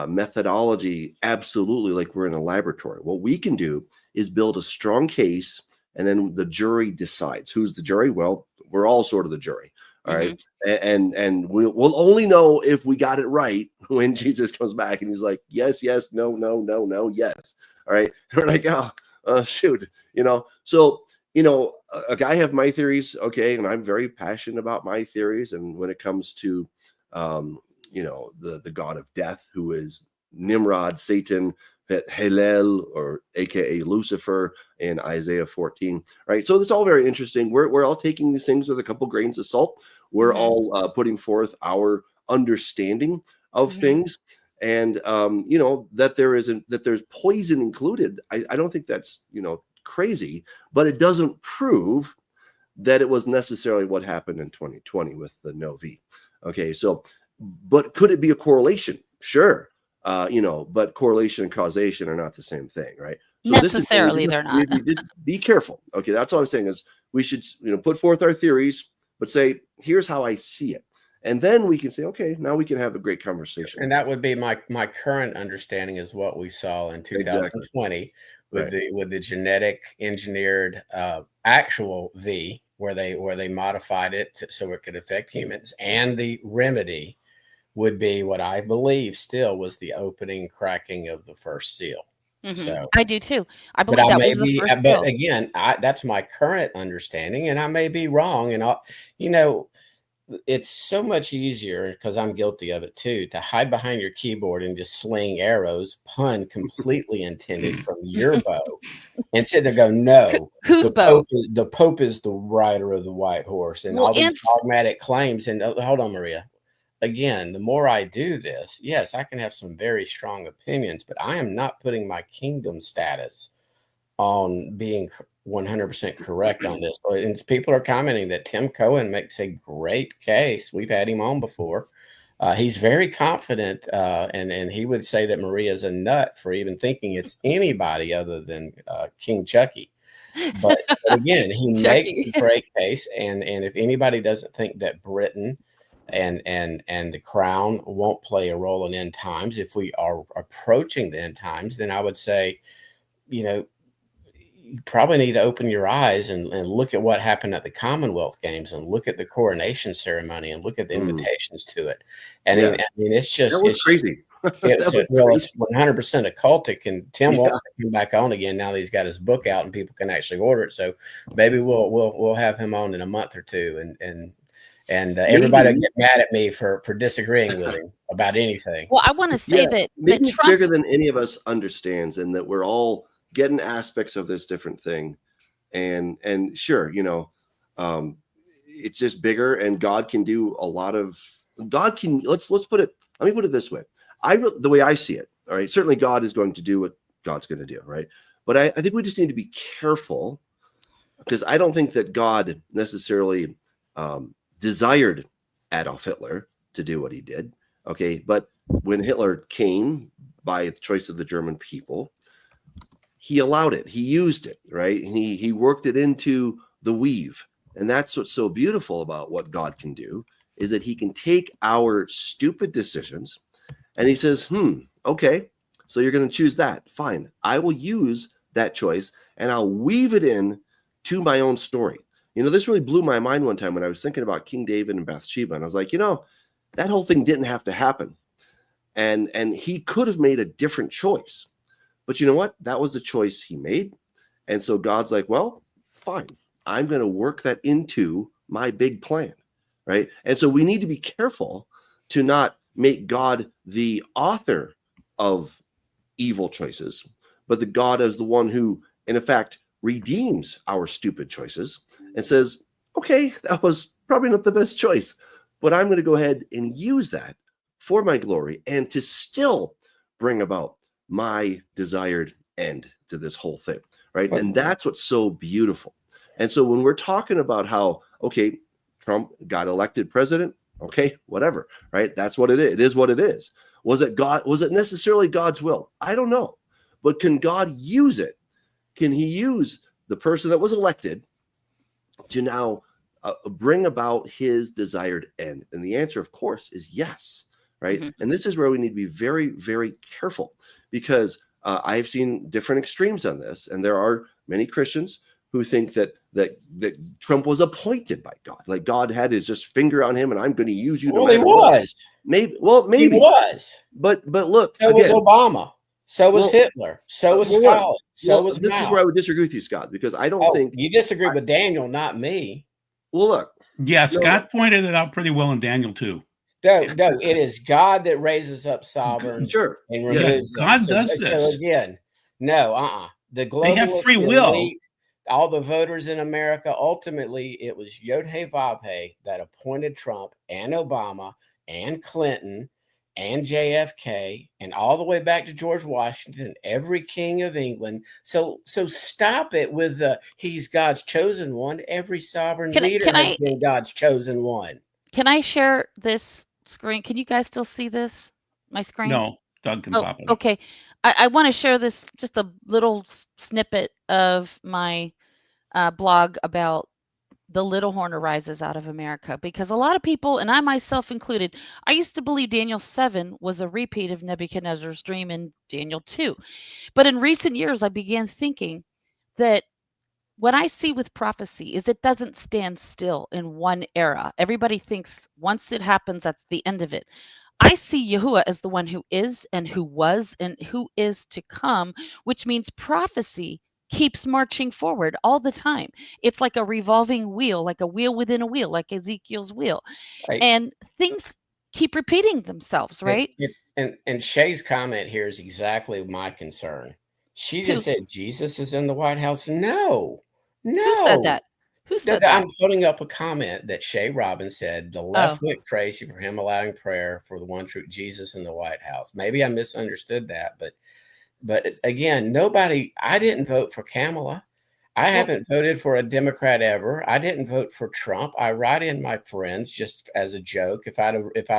methodology absolutely like we're in a laboratory. What we can do is build a strong case, and then the jury decides. Who's the jury? Well, we're all sort of the jury. All right. And we'll only know if we got it right when Jesus comes back and he's like, yes, yes, no, no, no, no, yes. All right. And we're like, shoot, So, I have my theories. Okay. And I'm very passionate about my theories. And when it comes to, the God of death, who is Nimrod, Satan, Hillel, or AKA Lucifer in Isaiah 14, right? So it's all very interesting. We're all taking these things with a couple grains of salt. We're all putting forth our understanding of things, and that there's poison included. I don't think that's crazy, but it doesn't prove that it was necessarily what happened in 2020 with the Novi. Okay, so but could it be a correlation? Sure. But correlation and causation are not the same thing, right? So Necessarily, they're not. Just be careful. Okay, that's all I'm saying is we should, put forth our theories, but say, here's how I see it, and then we can say, okay, now we can have a great conversation. And that would be my current understanding is what we saw in 2020 with the genetic engineered actual V, where they modified it so it could affect humans, and the remedy would be what I believe still was the opening cracking of the first seal. So I do too. I believe that was the first seal. But again, that's my current understanding, and I may be wrong. And it's so much easier, because I'm guilty of it too, to hide behind your keyboard and just sling arrows, pun completely intended from your bow, and sit there and go, no, Whose bow? the Pope is the rider of the white horse, and Well, all these and dogmatic claims. And hold on, Maria. Again, the more I do this, yes, I can have some very strong opinions, but I am not putting my kingdom status on being 100% correct on this. And people are commenting that Tim Cohen makes a great case. We've had him on before. He's very confident, and he would say that Maria's a nut for even thinking it's anybody other than King Chucky. But again, he makes a great case. And if anybody doesn't think that Britain and the crown won't play a role in end times, if we are approaching the end times, then I would say, you probably need to open your eyes and look at what happened at the Commonwealth Games, and look at the coronation ceremony, and look at the invitations to it. And I mean, it's just, that was crazy. It's 100% occultic. And Tim wants to come back on again now that he's got his book out and people can actually order it. So maybe we'll have him on in a month or two, and everybody will get mad at me for disagreeing with him about anything. Well, I want to say that maybe Trump, bigger than any of us understands, and that we're all getting aspects of this different thing. And sure, it's just bigger, and God can do a lot of, let's put it, let me put it this way. The way I see it, all right, certainly God is going to do what God's going to do, right? But I think we just need to be careful, because I don't think that God necessarily desired Adolf Hitler to do what he did, okay? But when Hitler came by the choice of the German people, he allowed it, he used it, right? And he worked it into the weave. And that's what's so beautiful about what God can do, is that he can take our stupid decisions and he says, okay, so you're going to choose that. Fine. I will use that choice and I'll weave it in to my own story. This really blew my mind one time when I was thinking about King David and Bathsheba. And I was like, that whole thing didn't have to happen. And he could have made a different choice. But you know what? That was the choice he made. And so God's like, well, fine. I'm going to work that into my big plan, right? And so we need to be careful to not make God the author of evil choices, but the God as the one who, in effect, redeems our stupid choices and says, okay, that was probably not the best choice, but I'm going to go ahead and use that for my glory and to still bring about my desired end to this whole thing, right? And that's what's so beautiful. And so when we're talking about how, okay, Trump got elected president, okay, whatever, right? That's what it is. It is what it is. Was it necessarily God's will? I don't know. But can God use it? Can he use the person that was elected to now bring about his desired end? And the answer, of course, is yes, right? Mm-hmm. And this is where we need to be very, very careful, because I've seen different extremes on this, and there are many Christians who think that Trump was appointed by God, like God had his just finger on him, and I'm going to use you. Well, he was. Maybe he was. But look, so again, was Obama. So was Hitler. So was Stalin. So was this Mao. is where I would disagree with you, Scott, because I don't think you disagree with Daniel, not me. Well, look. Yeah, Scott pointed it out pretty well in Daniel too. No, it is God that raises up sovereigns. Sure. And removes them. God does this. So again, no, The globalists, they have free will. Elite, all the voters in America, ultimately, it was Yod-Heh-Vav-Heh that appointed Trump and Obama and Clinton and JFK and all the way back to George Washington, every king of England. So stop it with he's God's chosen one. Every sovereign leader has been God's chosen one. Can I share this screen? Can you guys still see this? My screen? No, Doug can pop it. Okay. I want to share this, just a little snippet of my blog about the little horn arises out of America, because a lot of people, and I myself included, I used to believe Daniel 7 was a repeat of Nebuchadnezzar's dream in Daniel 2. But in recent years, I began thinking that what I see with prophecy is it doesn't stand still in one era. Everybody thinks once it happens, that's the end of it. I see Yahuwah as the one who is and who was and who is to come, which means prophecy keeps marching forward all the time. It's like a revolving wheel, like a wheel within a wheel, like Ezekiel's wheel. Right. And things keep repeating themselves, right? And Shay's comment here is exactly my concern. She Who just said Jesus is in the White House. No, who said no. that? Who said that? I'm putting up a comment that Shay Robbins said. The left Oh, went crazy for him allowing prayer for the one true Jesus in the White House. Maybe I misunderstood that, but again, nobody. I didn't vote for Kamala. I well, haven't voted for a Democrat ever. I didn't vote for Trump. I write in my friends just as a joke. If I'd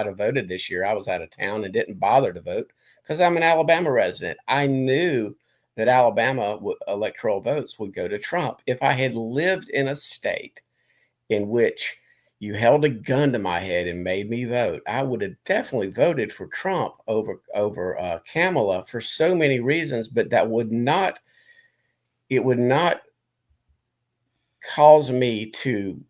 have voted this year, I was out of town and didn't bother to vote because I'm an Alabama resident. I knew that Alabama electoral votes would go to Trump. If I had lived in a state in which you held a gun to my head and made me vote, I would have definitely voted for Trump over Kamala for so many reasons. But it would not cause me to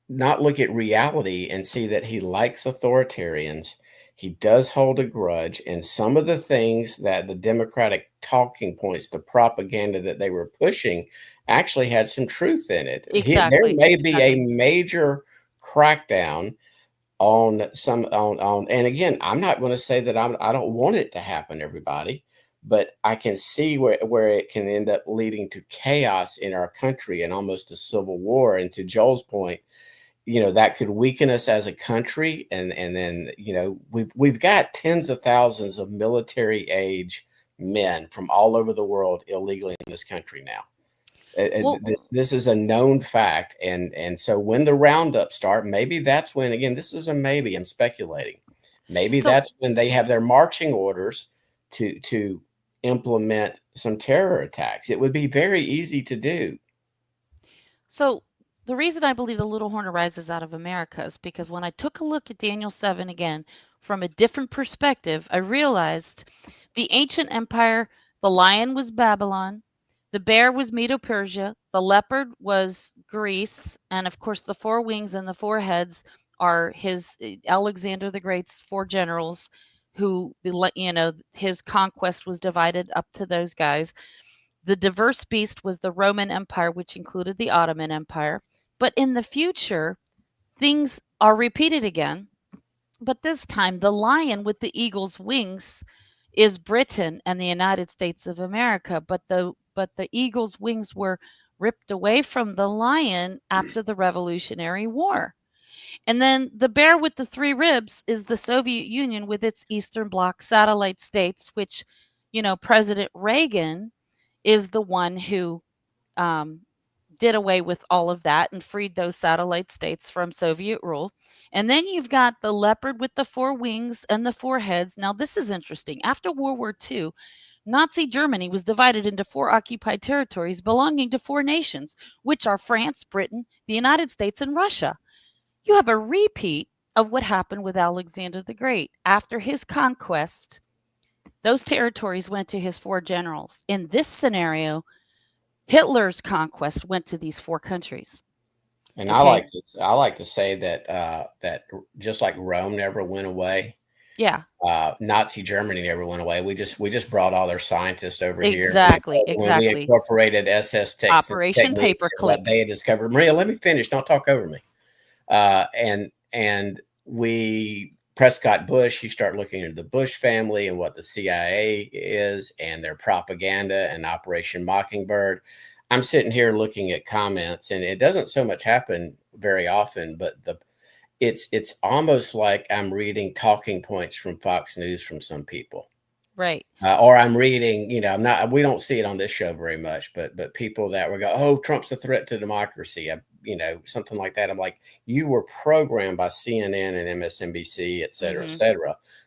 not look at reality and see that he likes authoritarians. He does hold a grudge, and some of the things that the Democratic talking points, the propaganda that they were pushing, actually had some truth in it. There exactly. may be a Exactly. major crackdown on some on and again, I'm not going to say that I don't want it to happen, everybody, but I can see where it can end up leading to chaos in our country and almost a civil war. And to Joel's point, that could weaken us as a country. And then, we've got tens of thousands of military age men from all over the world illegally in this country now. Well, This is a known fact. And so when the roundup start, maybe that's when, again, this is a maybe, I'm speculating. Maybe so that's when they have their marching orders to implement some terror attacks. It would be very easy to do. So the reason I believe the little horn arises out of America is because when I took a look at Daniel 7 again from a different perspective, I realized the ancient empire, the lion was Babylon, the bear was Medo-Persia, the leopard was Greece, and of course the four wings and the four heads are Alexander the Great's four generals who his conquest was divided up to those guys. The diverse beast was the Roman Empire, which included the Ottoman Empire. But in the future, things are repeated again. But this time, the lion with the eagle's wings is Britain and the United States of America. But the eagle's wings were ripped away from the lion after the Revolutionary War. And then the bear with the three ribs is the Soviet Union with its Eastern Bloc satellite states, which, President Reagan is the one who did away with all of that and freed those satellite states from Soviet rule. And then you've got the leopard with the four wings and the four heads. Now, this is interesting. After World War II, Nazi Germany was divided into four occupied territories belonging to four nations, which are France, Britain, the United States, and Russia. You have a repeat of what happened with Alexander the Great. After his conquest, those territories went to his four generals. In this scenario, Hitler's conquest went to these four countries. And Okay. I like to say that that just like Rome never went away, Yeah. Nazi Germany never went away. We just brought all their scientists over here. Exactly. When we Exactly. incorporated SS Operation techniques and what Paperclip. they had discovered. Maria, let me finish. Don't talk over me. And we Prescott Bush. You start looking into the Bush family and what the CIA is and their propaganda and Operation Mockingbird. I'm sitting here looking at comments, and it doesn't so much happen very often, but it's almost like I'm reading talking points from Fox News from some people. Right. Or I'm reading, we don't see it on this show very much, but people that will go, oh, Trump's a threat to democracy, something like that. I'm like, you were programmed by CNN and MSNBC, et cetera,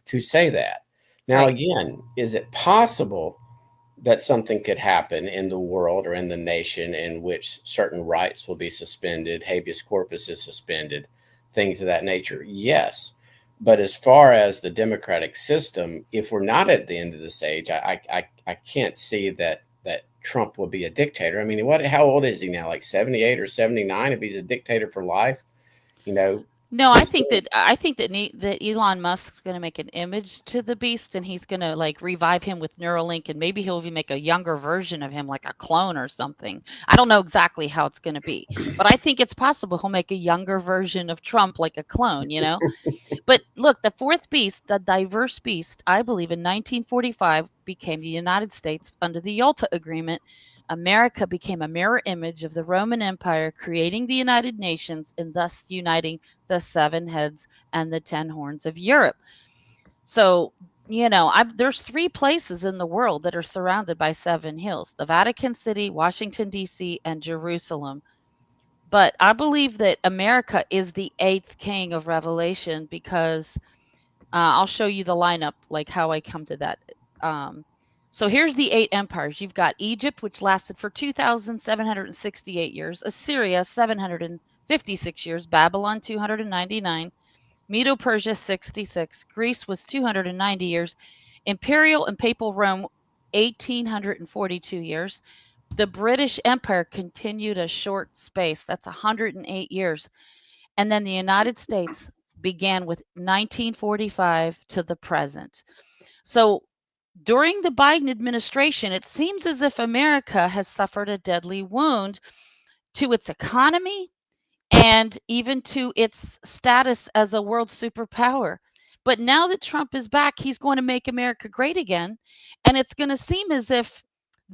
to say that. Now, Right. again, is it possible that something could happen in the world or in the nation in which certain rights will be suspended, habeas corpus is suspended, things of that nature? Yes. But as far as the democratic system, if we're not at the end of this age, I can't see that Trump will be a dictator. I mean, how old is he now? Like 78 or 79? If he's a dictator for life, No, No, I think that that Elon Musk's going to make an image to the beast, and he's going to like revive him with Neuralink, and maybe he'll even make a younger version of him, like a clone or something. I don't know exactly how it's going to be, but I think it's possible he'll make a younger version of Trump, like a clone, you know. But look, the fourth beast, the diverse beast, I believe in 1945 became the United States under the Yalta Agreement. America became a mirror image of the Roman Empire, creating the United Nations and thus uniting the seven heads and the 10 horns of Europe. So, you know, there's three places in the world that are surrounded by seven hills: the Vatican City, Washington, D.C., and Jerusalem. But I believe that America is the eighth king of Revelation because I'll show you the lineup, like how I come to that. So here's the 8 empires. You've got Egypt, which lasted for 2,768 years, Assyria, 756 years, Babylon, 299, Medo-Persia, 66, Greece was 290 years, Imperial and Papal Rome, 1,842 years. The British Empire continued a short space. That's 108 years. And then the United States began with 1945 to the present. So during the Biden administration, it seems as if America has suffered a deadly wound to its economy and even to its status as a world superpower. But now that Trump is back, he's going to make America great again. And it's going to seem as if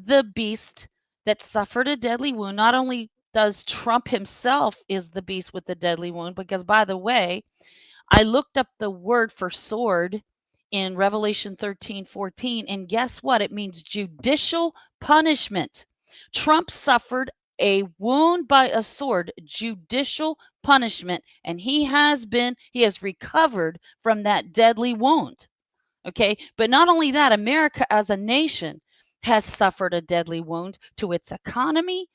the beast that suffered a deadly wound, not only does Trump himself is the beast with the deadly wound, because by the way, I looked up the word for sword in Revelation 13:14, and guess what? It means judicial punishment. Trump suffered a wound by a sword, judicial punishment, and he has recovered from that deadly wound. Okay, but not only that, America as a nation has suffered a deadly wound to its economy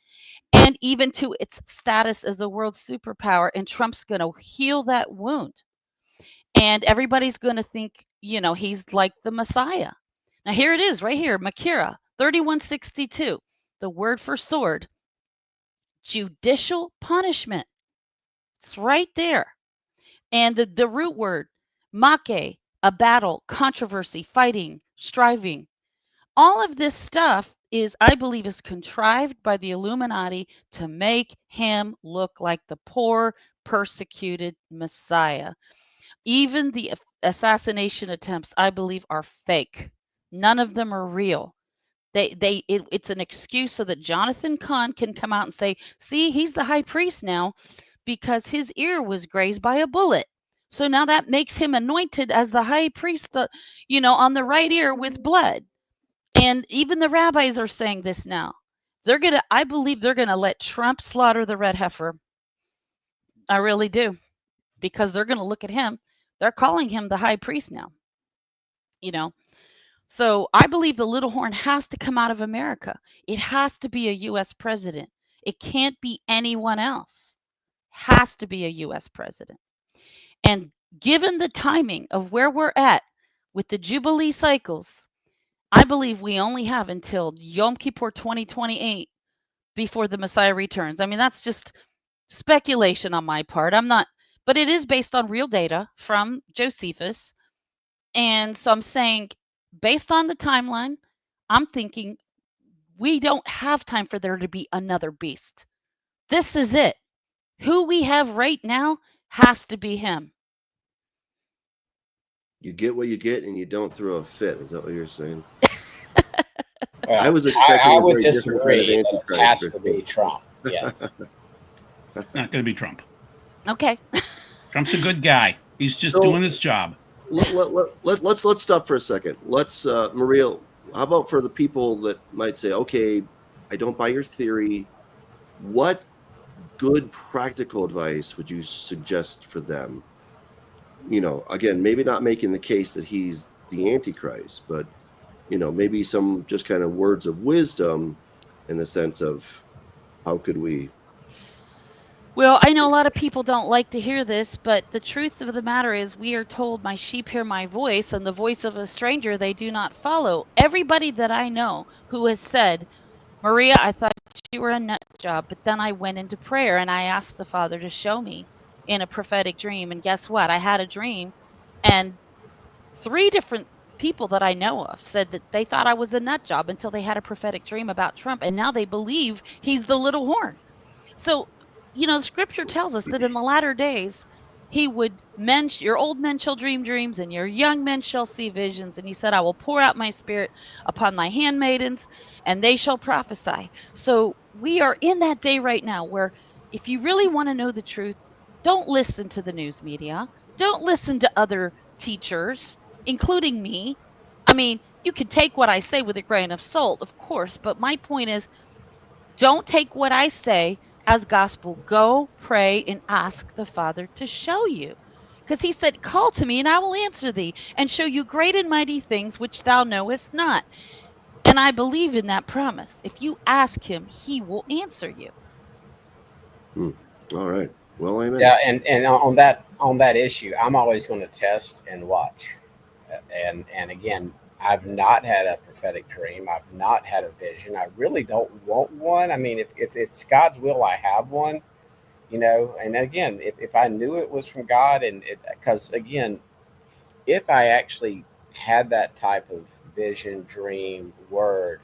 and even to its status as a world superpower, and Trump's going to heal that wound. And everybody's going to think, you know, he's like the Messiah. Now, here it is right here, Makira 3162, the word for sword, judicial punishment. It's right there. And the root word, make, a battle, controversy, fighting, striving. All of this stuff is, I believe, is contrived by the Illuminati to make him look like the poor, persecuted Messiah. Even the assassination attempts, I believe, are fake. None of them are real. It's an excuse so that Jonathan Kahn can come out and say, see, he's the high priest now because his ear was grazed by a bullet. So now that makes him anointed as the high priest, on the right ear with blood. And even the rabbis are saying this now. I believe they're gonna let Trump slaughter the red heifer. I really do. Because they're gonna look at him. They're calling him the high priest now. You know. So I believe the little horn has to come out of America. It has to be a US president. It can't be anyone else. Has to be a US president. And given the timing of where we're at with the Jubilee cycles, I believe we only have until Yom Kippur 2028 before the Messiah returns. I mean, that's just speculation on my part. But it is based on real data from Josephus. And so I'm saying, based on the timeline, I'm thinking we don't have time for there to be another beast. This is it. Who we have right now has to be him. You get what you get and you don't throw a fit. Is that what you're saying? Well, I was expecting I a would very different kind of disagree. That it has Antichrist. to be Trump. Yes. Not going to be Trump. Okay. Trump's a good guy. He's just So- doing his job. Let's stop for a second. Let's Maria, how about for the people that might say, okay, I don't buy your theory, what good practical advice would you suggest for them? Again, maybe not making the case that he's the Antichrist, but maybe some just kind of words of wisdom in the sense of how could we. Well, I know a lot of people don't like to hear this, but the truth of the matter is we are told my sheep hear my voice, and the voice of a stranger they do not follow. Everybody that I know who has said, Maria, I thought you were a nut job, but then I went into prayer and I asked the Father to show me in a prophetic dream. And guess what? I had a dream, and 3 different people that I know of said that they thought I was a nut job until they had a prophetic dream about Trump, and now they believe he's the little horn. So, scripture tells us that in the latter days, your old men shall dream dreams, and your young men shall see visions. And he said, I will pour out my spirit upon my handmaidens, and they shall prophesy. So we are in that day right now where if you really want to know the truth, don't listen to the news media. Don't listen to other teachers, including me. I mean, you can take what I say with a grain of salt, of course, but my point is, don't take what I say as gospel. Go pray and ask the Father to show you. Because he said, call to me and I will answer thee and show you great and mighty things which thou knowest not. And I believe in that promise. If you ask him, he will answer you. All right. Well, amen. Yeah, and on that issue, I'm always going to test and watch. And again, I've not had a prophetic dream. I've not had a vision. I really don't want one. I mean, if it's God's will, I have one, And again, if I knew it was from God, because again, if I actually had that type of vision, dream, word,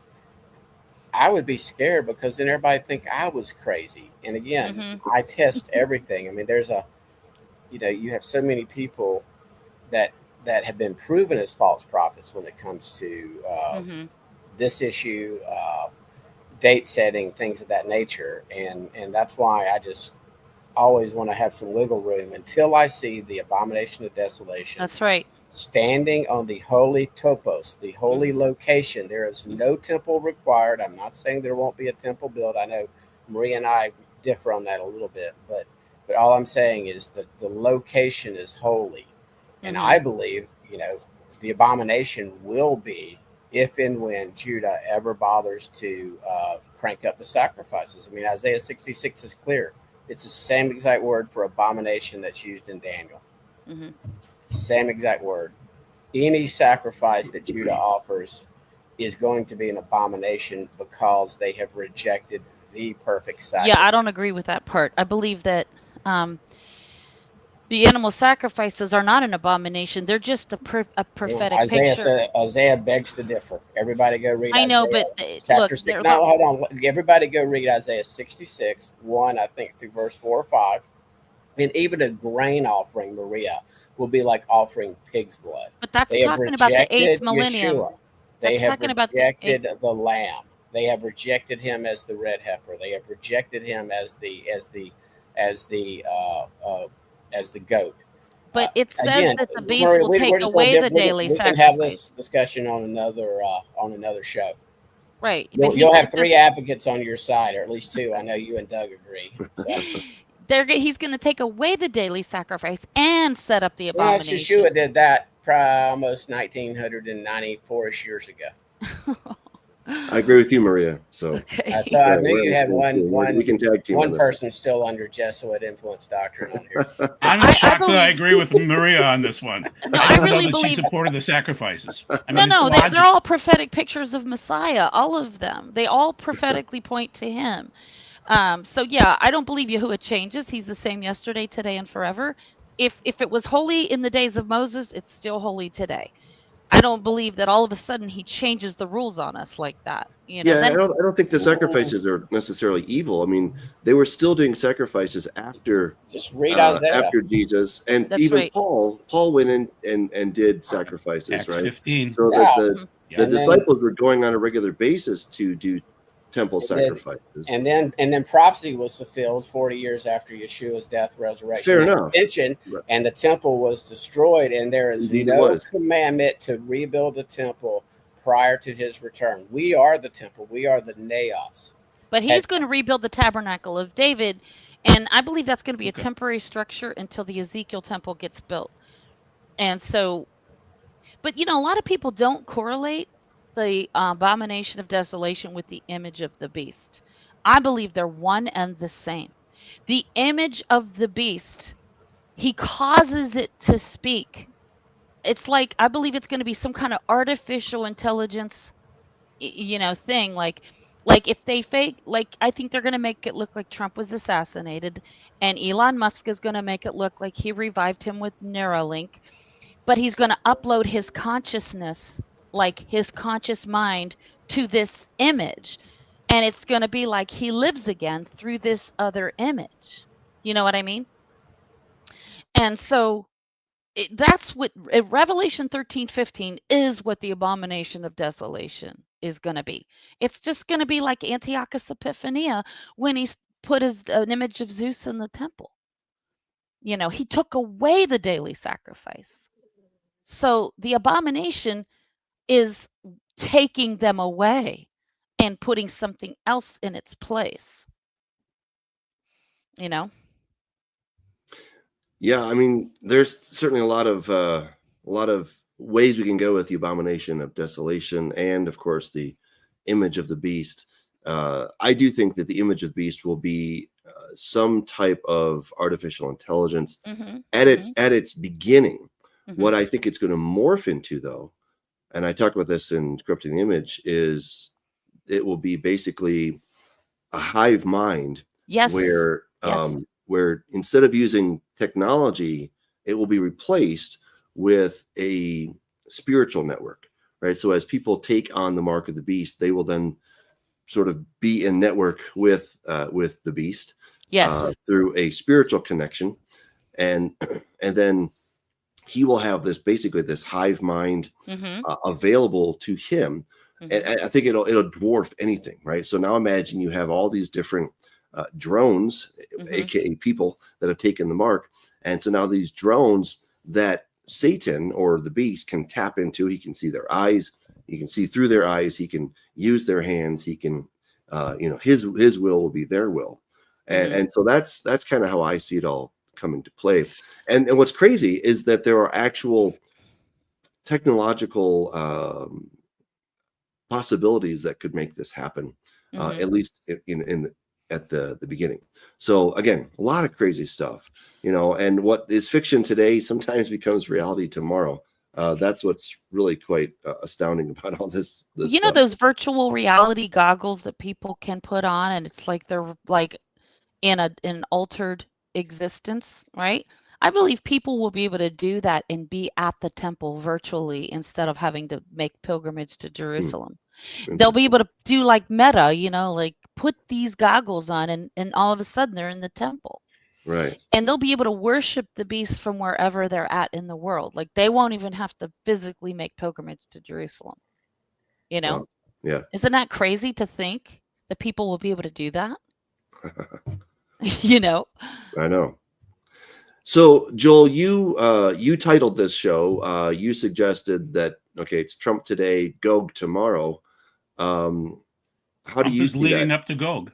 I would be scared because then everybody would think I was crazy. And again, I test everything. I mean, you have so many people that have been proven as false prophets when it comes to this issue, date setting, things of that nature. And that's why I just always want to have some wiggle room until I see the abomination of desolation. That's right. Standing on the holy topos, the holy location. There is no temple required. I'm not saying there won't be a temple built. I know Maria and I differ on that a little bit, but all I'm saying is that the location is holy. And I believe, the abomination will be if and when Judah ever bothers to crank up the sacrifices. I mean, Isaiah 66 is clear. It's the same exact word for abomination that's used in Daniel. Same exact word. Any sacrifice that Judah offers is going to be an abomination because they have rejected the perfect sacrifice. Yeah, I don't agree with that part. I believe that the animal sacrifices are not an abomination. They're just a prophetic picture. Isaiah begs to differ. Everybody go read I know, Isaiah, but chapter look, 6. No, hold on. Everybody go read Isaiah 66, 1, I think, through verse 4 or 5. And even a grain offering, Maria, will be like offering pig's blood. But that's talking about the 8th millennium. Yeshua. They have rejected the lamb. They have rejected him as the red heifer. They have rejected him as the goat. But it says again, that the beast will take away the daily sacrifice. We can have this discussion on another show. Right. You'll have 3 advocates on your side, or at least 2. I know you and Doug agree. So. He's going to take away the daily sacrifice and set up the abomination. Yeshua did that almost 1994-ish years ago. I agree with you, Maria. So, so I knew you had we can tag team one person still under Jesuit influence doctrine on here. I'm shocked that I agree with Maria on this one. No, I really know that believe she supported the sacrifices. I mean, no, they're all prophetic pictures of Messiah. All of them. They all prophetically point to him. So yeah, I don't believe Yahuwah changes. He's the same yesterday, today, and forever. If it was holy in the days of Moses, it's still holy today. I don't believe that all of a sudden he changes the rules on us like that. I don't think the sacrifices are necessarily evil. I mean, they were still doing sacrifices after just read Isaiah. After Jesus, and that's even right. Paul went in and did sacrifices, Acts right? 15. So the disciples were going on a regular basis to do temple sacrifices. And then prophecy was fulfilled 40 years after Yeshua's death, resurrection, Fair enough. Ascension, and the temple was destroyed, and there is no commandment to rebuild the temple prior to his return. We are the temple. We are the naos. But he's going to rebuild the tabernacle of David, and I believe that's going to be a temporary structure until the Ezekiel temple gets built. And so, but a lot of people don't correlate the abomination of desolation with the image of the beast. I believe they're one and the same. The image of the beast, he causes it to speak. It's like, I believe it's going to be some kind of artificial intelligence, thing. Like Like if they fake, like I think they're going to make it look like Trump was assassinated, and Elon Musk is going to make it look like he revived him with Neuralink, but he's going to upload his consciousness, like his conscious mind, to this image, and it's going to be like he lives again through this other image. You know what I mean? And so that's what Revelation 13:15 is, what the abomination of desolation is going to be. It's just going to be like Antiochus Epiphanes when he put an image of Zeus in the temple. You know, he took away the daily sacrifice. So the abomination is taking them away and putting something else in its place. You know? Yeah, I mean, there's certainly a lot of ways we can go with the abomination of desolation, and of course the image of the beast. I do think that the image of the beast will be some type of artificial intelligence Mm-hmm. at its beginning. Mm-hmm. What I think it's going to morph into, though, and I talk about this in Corrupting the Image, is it will be basically a hive mind. Yes. Where where instead of using technology, it will be replaced with a spiritual network, right? So as people take on the mark of the beast, they will then sort of be in network with the beast, through a spiritual connection, and then he will have this hive mind available to him. And I think it'll dwarf anything, right? So now imagine you have all these different drones, aka people that have taken the mark, and so now these drones that Satan or the beast can tap into. He can see their eyes, he can see through their eyes, he can use their hands, he can, his will be their will, and so that's kind of how I see it all coming to play. And what's crazy is that there are actual technological possibilities that could make this happen, at least at the beginning. So again, a lot of crazy stuff, and what is fiction today sometimes becomes reality tomorrow. That's what's really quite astounding about all this stuff. Those virtual reality goggles that people can put on, and it's like they're like in an altered existence, right? I believe people will be able to do that and be at the temple virtually instead of having to make pilgrimage to Jerusalem. They'll be able to do like Meta, like put these goggles on, and all of a sudden they're in the temple. Right. And they'll be able to worship the beast from wherever they're at in the world. Like they won't even have to physically make pilgrimage to Jerusalem. Wow. Yeah. Isn't that crazy to think that people will be able to do that? I know. So Joel, you titled this show. You suggested that it's Trump today, Gog tomorrow. How do you see leading that? up to Gog?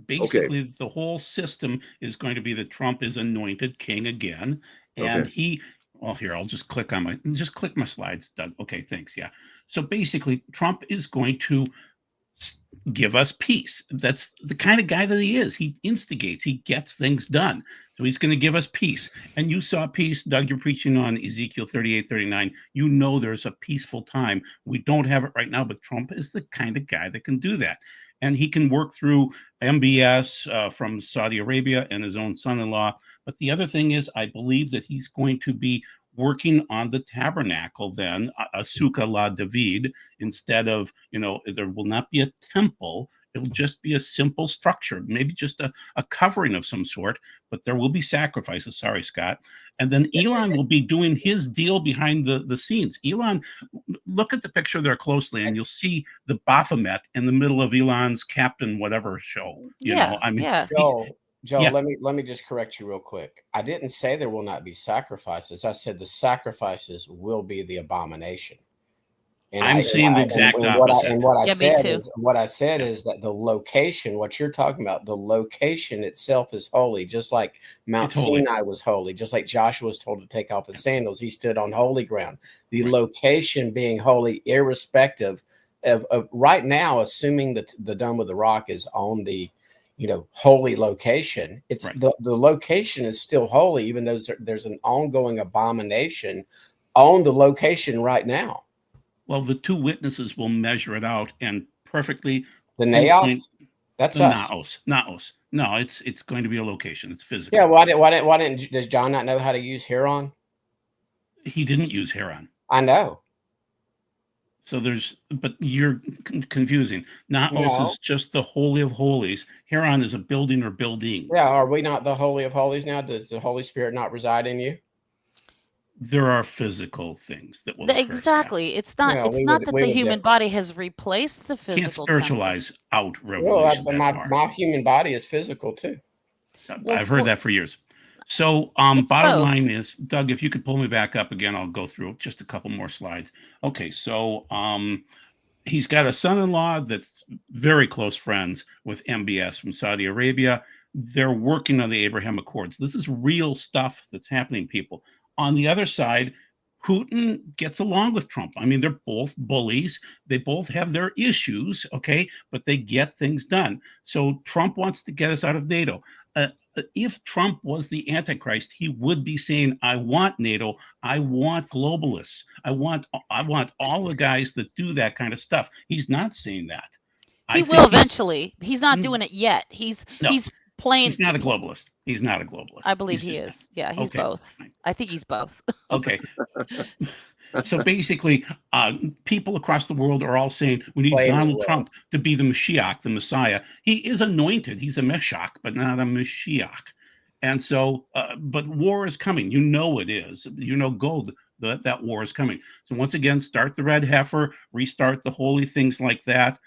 Basically, the whole system is going to be that Trump is anointed king again, and he. Well, here I'll just click my slides, Doug. Okay, thanks. Yeah. So basically, Trump is going to give us peace. That's the kind of guy that he is. He instigates, he gets things done. So he's going to give us peace. And you saw peace, Doug, you're preaching on Ezekiel 38:39. There's a peaceful time. We don't have it right now, but Trump is the kind of guy that can do that. And he can work through MBS from Saudi Arabia and his own son-in-law. But the other thing is, I believe that he's going to be working on the tabernacle then, a sukkah la David, instead of, there will not be a temple. It'll just be a simple structure, maybe just a covering of some sort, but there will be sacrifices. Sorry, Scott. And then Elon will be doing his deal behind the scenes. Elon, look at the picture there closely, and you'll see the Baphomet in the middle of Elon's Captain whatever show. Joel, Yeah. let me just correct you real quick. I didn't say there will not be sacrifices. I said the sacrifices will be the abomination. And I'm saying the exact opposite. What I said is that the location, what you're talking about, the location itself is holy, just like Mount Sinai was holy, just like Joshua was told to take off his sandals. He stood on holy ground. The location being holy, irrespective of right now, assuming that the Dome of the Rock is on the holy location. It's the location is still holy, even though there's an ongoing abomination on the location right now. Well, the two witnesses will measure it out, and perfectly The And- Naos? and That's the us. Naos. No, it's going to be a location. It's physical. Yeah, does John not know how to use Huron? He didn't use Heron. I know. So but you're confusing. Naos No. is just the Holy of Holies. Heron is a building or buildings. Yeah, are we not the Holy of Holies now? Does the Holy Spirit not reside in you? There are physical things that will occur, Scott. Exactly. It's not. Well, It's we not would- that we the would human differ. body has replaced the Can't physical temple. spiritualize out Well, revelation that far. my human body is physical too. Well, I've heard that for years. So It's bottom both. line is, Doug, if you could pull me back up again, I'll go through just a couple more slides. Okay, so he's got a son-in-law that's very close friends with MBS from Saudi Arabia. They're working on the Abraham Accords. This is real stuff that's happening, people. On the other side, Putin gets along with Trump. I mean, they're both bullies. They both have their issues, okay, but they get things done. So Trump wants to get us out of NATO. If Trump was the Antichrist, he would be saying, I want NATO. I want globalists. I want all the guys that do that kind of stuff. He's not saying that. He will eventually. He's not doing it yet. He's playing. He's not a globalist. He's not a globalist. I believe he is. Yeah, he's both. I think he's both. Okay. So basically, people across the world are all saying we need Donald Trump to be the Mashiach, the Messiah. He is anointed. He's a Meshach, but not a Mashiach. And so, but war is coming. You know it is. You know, Gog, that war is coming. So once again, start the red heifer, restart the holy things like that.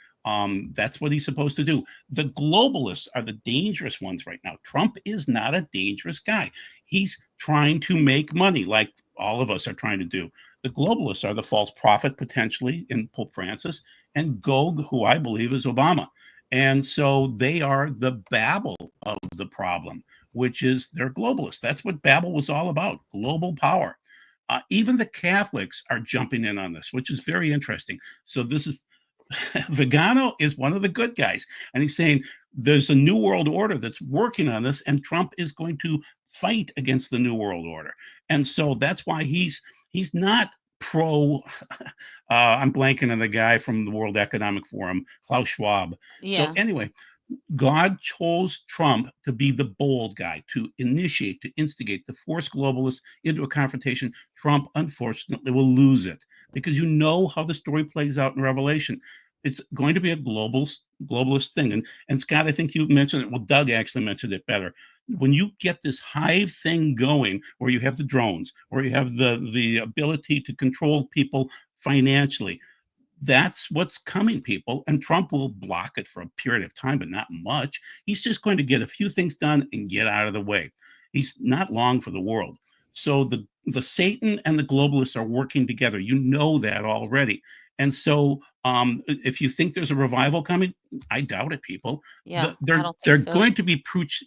That's what he's supposed to do. The globalists are the dangerous ones right now. Trump is not a dangerous guy. He's trying to make money like all of us are trying to do. The globalists are the false prophet, potentially, in Pope Francis, and Gog, who I believe is Obama. And so they are the Babel of the problem, which is they're globalists. That's what Babel was all about, global power. Even the Catholics are jumping in on this, which is very interesting. So this is Vigano is one of the good guys, and he's saying there's a new world order that's working on this, and Trump is going to fight against the new world order. And so that's why he's not pro I'm blanking on the guy from the World Economic Forum, Klaus Schwab. Yeah. So anyway, God chose Trump to be the bold guy, to initiate, to instigate, to force globalists into a confrontation. Trump, unfortunately, will lose it because you know how the story plays out in Revelation. It's going to be a globalist thing. And Scott, I think you mentioned it. Well, Doug actually mentioned it better. When you get this hive thing going, where you have the drones, where you have the ability to control people financially, that's what's coming, people. And Trump will block it for a period of time, but not much. He's just going to get a few things done and get out of the way. He's not long for the world. So the Satan and the globalists are working together. You know that already. And so if you think there's a revival coming, I doubt it, people. Yeah, they're going to be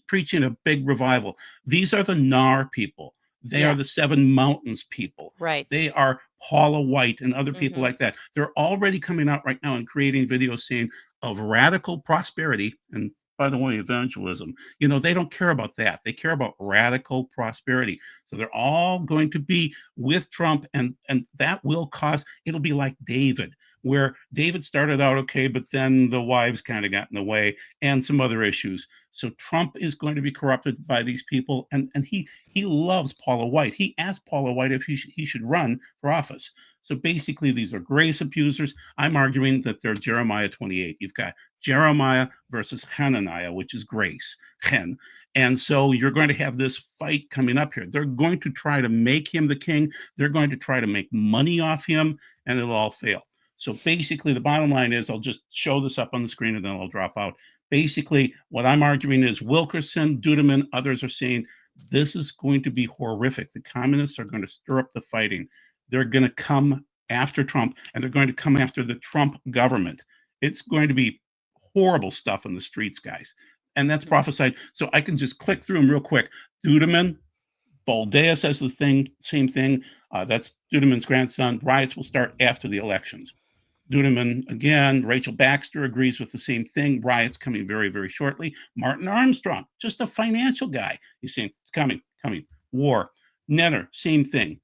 preaching a big revival. These are the Nar people. They are the Seven Mountains people. Right. They are Paula White and other people like that. They're already coming out right now and creating videos saying of radical prosperity. And by the way, evangelism, you know, they don't care about that. They care about radical prosperity. So they're all going to be with Trump, and that will cause, it'll be like David, where David started out okay, but then the wives kind of got in the way and some other issues. So Trump is going to be corrupted by these people, and he loves Paula White. He asked Paula White if he should run for office. So basically, these are grace abusers. I'm arguing that they're Jeremiah 28. You've got Jeremiah versus Hananiah, which is grace, Chen. And so you're going to have this fight coming up here. They're going to try to make him the king. They're going to try to make money off him, and it'll all fail. So basically, the bottom line is, I'll just show this up on the screen and then I'll drop out. Basically, what I'm arguing is Wilkerson, Dudeman, others are saying this is going to be horrific. The communists are going to stir up the fighting. They're going to come after Trump, and they're going to come after the Trump government. It's going to be horrible stuff in the streets, guys. And that's prophesied. So I can just click through them real quick. Dudeman, Boldea says the same thing. That's Dudeman's grandson. Riots will start after the elections. Dudeman again. Rachel Baxter agrees with the same thing. Riots coming very, very shortly. Martin Armstrong, just a financial guy. He's saying it's coming. War. Nenner, same thing.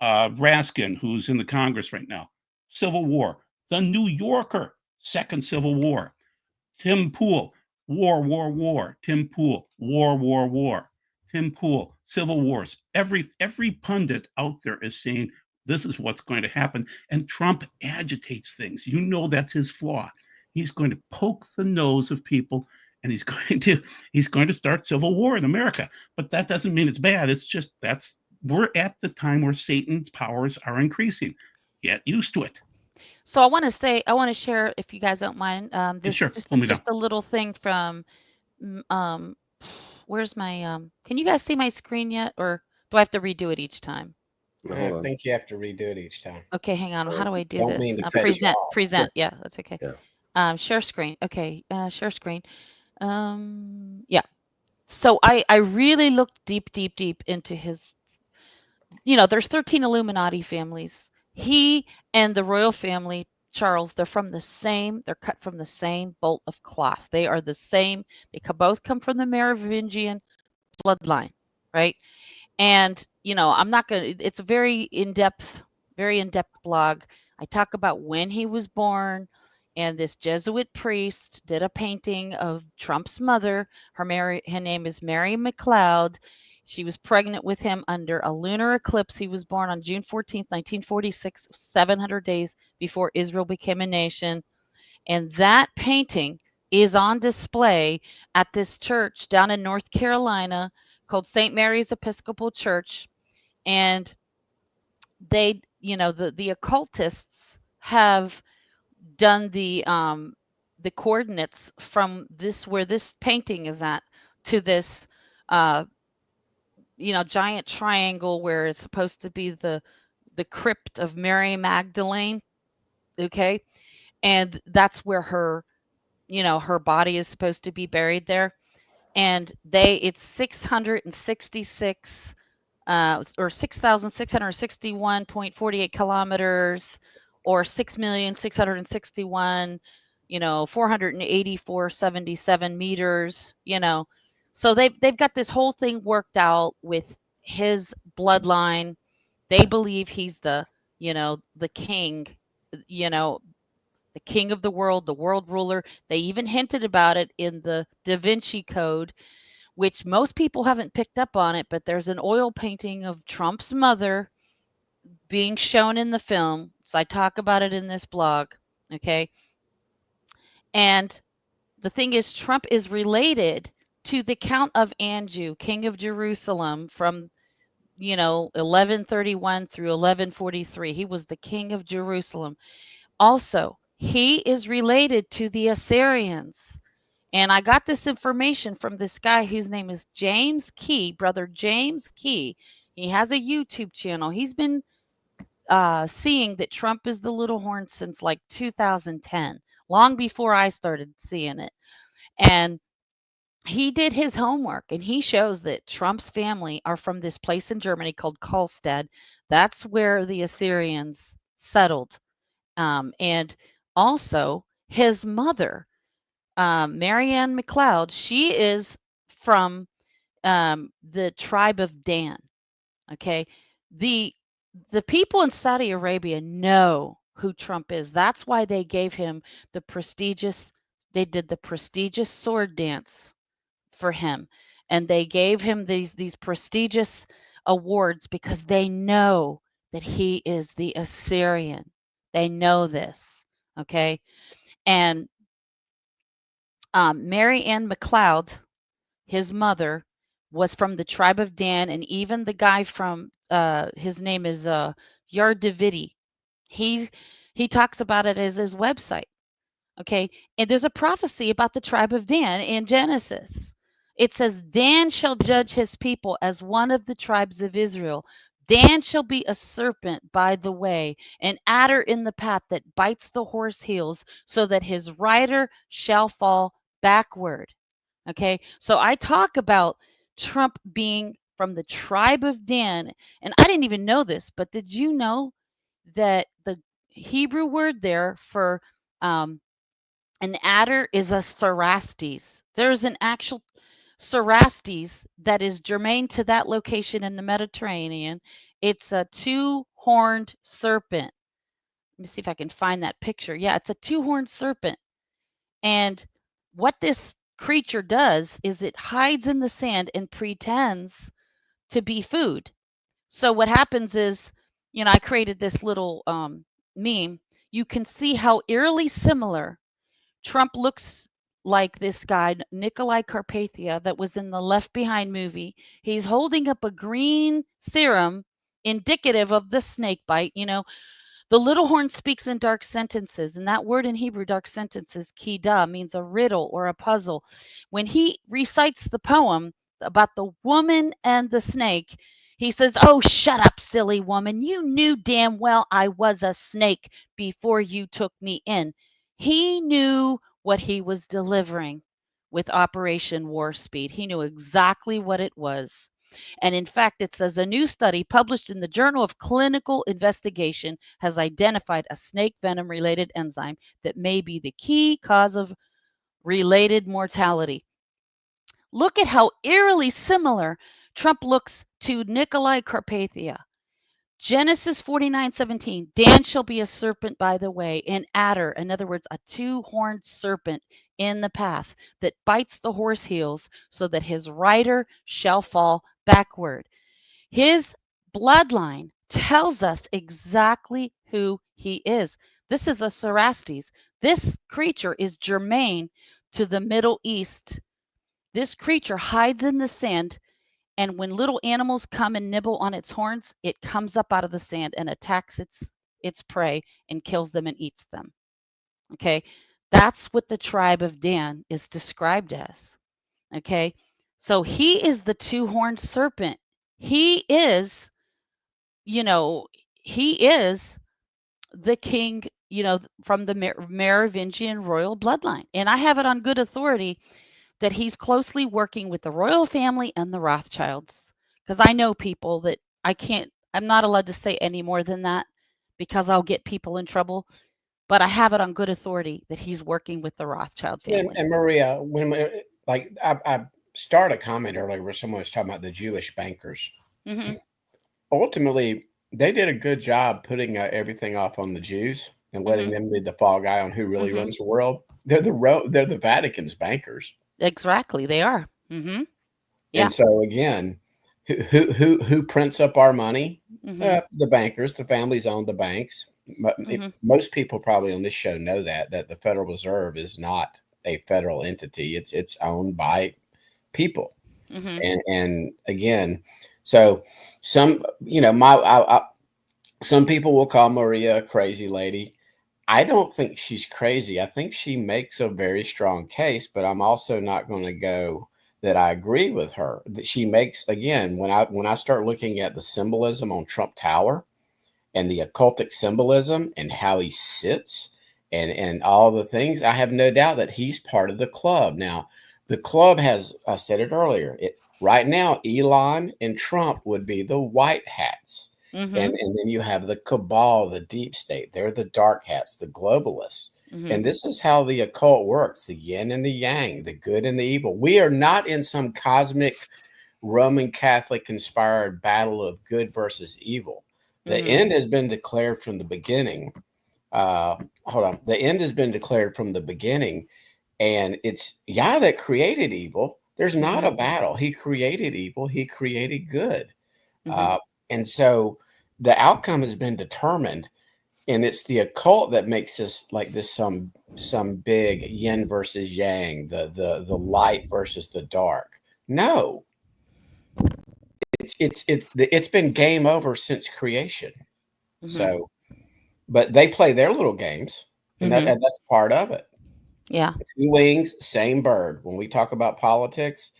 Raskin, who's in the Congress right now. Civil War. The New Yorker, second Civil War. Tim Pool, war, war, war. Tim Pool, war, war, war. Tim Pool, civil wars. Every pundit out there is saying this is what's going to happen. And Trump agitates things. You know that's his flaw. He's going to poke the nose of people, and he's going to start civil war in America. But that doesn't mean it's bad. It's just we're at the time where Satan's powers are increasing. Get used to it. So I want to share, if you guys don't mind, this Sure. just Pull me down. a little thing from where's my can you guys see my screen yet, or do I have to redo it each time? No, I hold on. think you have to redo it each time. Okay, hang on. How do I do Don't this? mean to cut you Present, off. present. Yeah, that's okay. Yeah. Share screen. Okay, share screen. Yeah. So I really looked deep into his, there's 13 Illuminati families. He and the royal family, Charles, they're cut from the same bolt of cloth. They are the same. They both come from the Merovingian bloodline, right? And, I'm not going to, it's a very in-depth blog. I talk about when he was born, and this Jesuit priest did a painting of Trump's mother. Her name is Mary McLeod. She was pregnant with him under a lunar eclipse. He was born on June 14th, 1946, 700 days before Israel became a nation. And that painting is on display at this church down in North Carolina called St. Mary's Episcopal Church. And they, the occultists have done the coordinates from where this painting is at to this giant triangle where it's supposed to be the crypt of Mary Magdalene. Okay. And that's where her body is supposed to be buried there. And it's 666 or 6,661.48 kilometers, or 6,661, 484.77 meters, So they've got this whole thing worked out with his bloodline. They believe he's the king, the king of the world ruler. They even hinted about it in the Da Vinci Code, which most people haven't picked up on it, but there's an oil painting of Trump's mother being shown in the film. So I talk about it in this blog. Okay. And the thing is, Trump is related to the Count of Anjou, king of Jerusalem, from 1131 through 1143. He was the king of Jerusalem. Also, he is related to the Assyrians. And I got this information from this guy whose name is James Key, brother James Key. He has a YouTube channel. He's been seeing that Trump is the little horn since like 2010, long before I started seeing it. And he did his homework, and he shows that Trump's family are from this place in Germany called Karlstadt. That's where the Assyrians settled. And also his mother, Marianne McLeod, she is from the tribe of Dan. Okay. The people in Saudi Arabia know who Trump is. That's why they gave him they did the prestigious sword dance for him. And they gave him these prestigious awards because they know that he is the Assyrian. They know this. Okay. And Mary Ann McLeod, his mother, was from the tribe of Dan, and even the guy from his name is Yard Davidi. He talks about it as his website. Okay, and there's a prophecy about the tribe of Dan in Genesis. It says, Dan shall judge his people as one of the tribes of Israel. Dan shall be a serpent by the way, an adder in the path that bites the horse heels, so that his rider shall fall backward. Okay, so I talk about Trump being from the tribe of Dan, and I didn't even know this, but did you know that the Hebrew word there for an adder is a cerastes? There's an actual cerastes that is germane to that location in the Mediterranean. It's a two-horned serpent. Let me see if I can find that picture. Yeah, it's a two-horned serpent. And what this creature does is it hides in the sand and pretends to be food. So what happens is, I created this little meme. You can see how eerily similar Trump looks like this guy, Nikolai Carpathia, that was in the Left Behind movie. He's holding up a green serum indicative of the snake bite. The little horn speaks in dark sentences, and that word in Hebrew, dark sentences, kidah, means a riddle or a puzzle. When he recites the poem about the woman and the snake, he says, "Oh, shut up, silly woman. You knew damn well I was a snake before you took me in." He knew what he was delivering with Operation War Speed. He knew exactly what it was. And in fact, it says a new study published in the Journal of Clinical Investigation has identified a snake venom related enzyme that may be the key cause of related mortality. Look at how eerily similar Trump looks to Nikolai Carpathia. Genesis 49:17, Dan shall be a serpent by the way, an adder, in other words, a two-horned serpent in the path that bites the horse heels so that his rider shall fall backward. His bloodline tells us exactly who he is. This is a Cerastes. This creature is germane to the Middle East. This creature hides in the sand, and when little animals come and nibble on its horns, it comes up out of the sand and attacks its prey and kills them and eats them. Okay? That's what the tribe of Dan is described as. Okay? So he is the two-horned serpent. He is he is the king, from the Merovingian royal bloodline. And I have it on good authority that he's closely working with the royal family and the Rothschilds. Because I know people that I'm not allowed to say any more than that because I'll get people in trouble. But I have it on good authority that he's working with the Rothschild family. And Maria, I started a comment earlier where someone was talking about the Jewish bankers. Mm-hmm. Ultimately, they did a good job putting everything off on the Jews and letting them be the fall guy on who really runs the world. They're the Vatican's bankers. Exactly, they are. Mm-hmm. Yeah. And so again, who prints up our money? The bankers. The families own the banks. Most people probably on this show know that the Federal Reserve is not a federal entity. It's owned by people. And again, so some some people will call Maria a crazy lady. I don't think she's crazy. I think she makes a very strong case, but I'm also not going to go that I agree with her. That she makes, again, when I start looking at the symbolism on Trump Tower and the occultic symbolism and how he sits and all the things, I have no doubt that he's part of the club. Now, the club has, I said it earlier, right now, Elon and Trump would be the white hats. And then you have the cabal, the deep state. They're the dark hats, the globalists. And this is how the occult works, the yin and the yang, the good and the evil. We are not in some cosmic Roman Catholic inspired battle of good versus evil. The end has been declared from the beginning. The end has been declared from the beginning. And it's Yah that created evil. There's not a battle. He created evil. He created good. And so the outcome has been determined, and it's the occult that makes this like this some big yin versus yang, the light versus the dark. No, it's been game over since creation. So, but they play their little games, and that's part of it. Yeah. Two wings, same bird. When we talk about politics,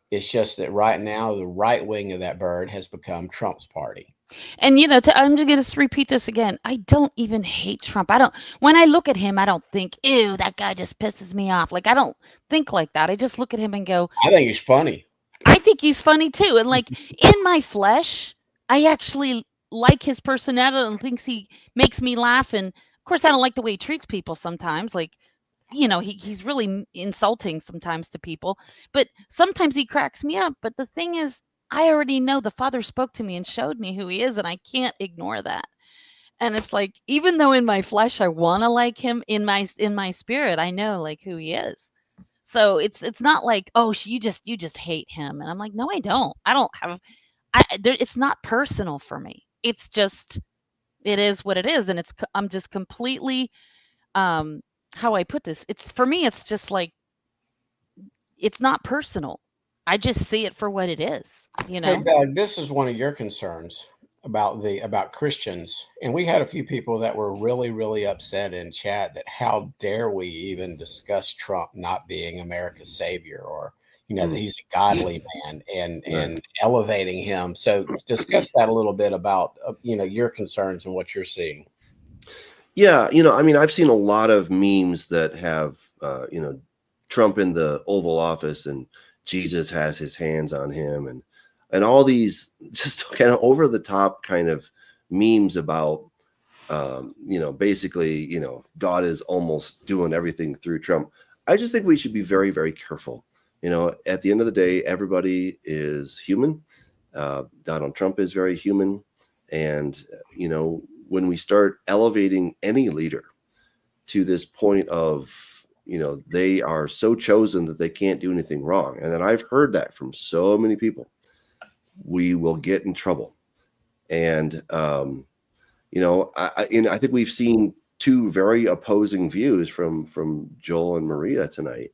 it's just that right now the right wing of that bird has become Trump's party. And I'm just going to repeat this again. I don't even hate Trump. When I look at him, I don't think, ew, that guy just pisses me off. Like, I don't think like that. I just look at him and go, I think he's funny. I think he's funny too. And like in my flesh, I actually like his personality and thinks he makes me laugh. And of course, I don't like the way he treats people sometimes. Like, he's really insulting sometimes to people, but sometimes he cracks me up. But the thing is, I already know the Father spoke to me and showed me who he is, and I can't ignore that. And it's like, even though in my flesh I want to like him, in my spirit I know like who he is. So it's not like, oh, you just hate him, and I'm like, no, I don't. I don't have. It's not personal for me. It's just it is what it is, and I'm just completely how I put this. It's for me. It's just like it's not personal. I just see it for what it is. Hey, Doug, this is one of your concerns about Christians, and we had a few people that were really, really upset in chat that how dare we even discuss Trump not being America's savior, or that he's a godly man, and elevating him. So discuss that a little bit about your concerns and what you're seeing. Yeah, I mean, I've seen a lot of memes that have Trump in the Oval Office and Jesus has his hands on him, and all these just kind of over the top kind of memes about basically God is almost doing everything through Trump. I just think we should be very, very careful. At the end of the day, everybody is human. Donald Trump is very human, and when we start elevating any leader to this point of they are so chosen that they can't do anything wrong, and then I've heard that from so many people, we will get in trouble. And I think we've seen two very opposing views from Joel and Maria tonight,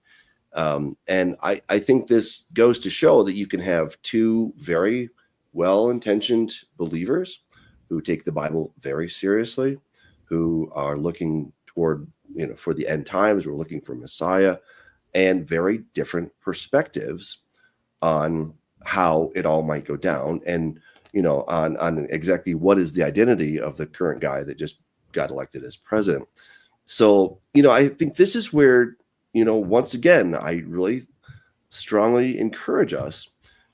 and I think this goes to show that you can have two very well-intentioned believers who take the Bible very seriously, who are looking toward for the end times, we're looking for Messiah, and very different perspectives on how it all might go down, and on exactly what is the identity of the current guy that just got elected as president. So I think this is where once again I really strongly encourage us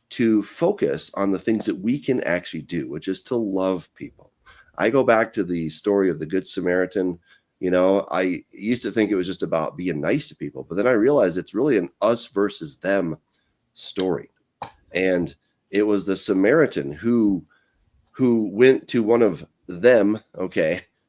to focus on the things that we can actually do, which is to love people. I go back to the story of the Good Samaritan. I used to think it was just about being nice to people, but then I realized it's really an us versus them story. And it was the Samaritan who went to one of them,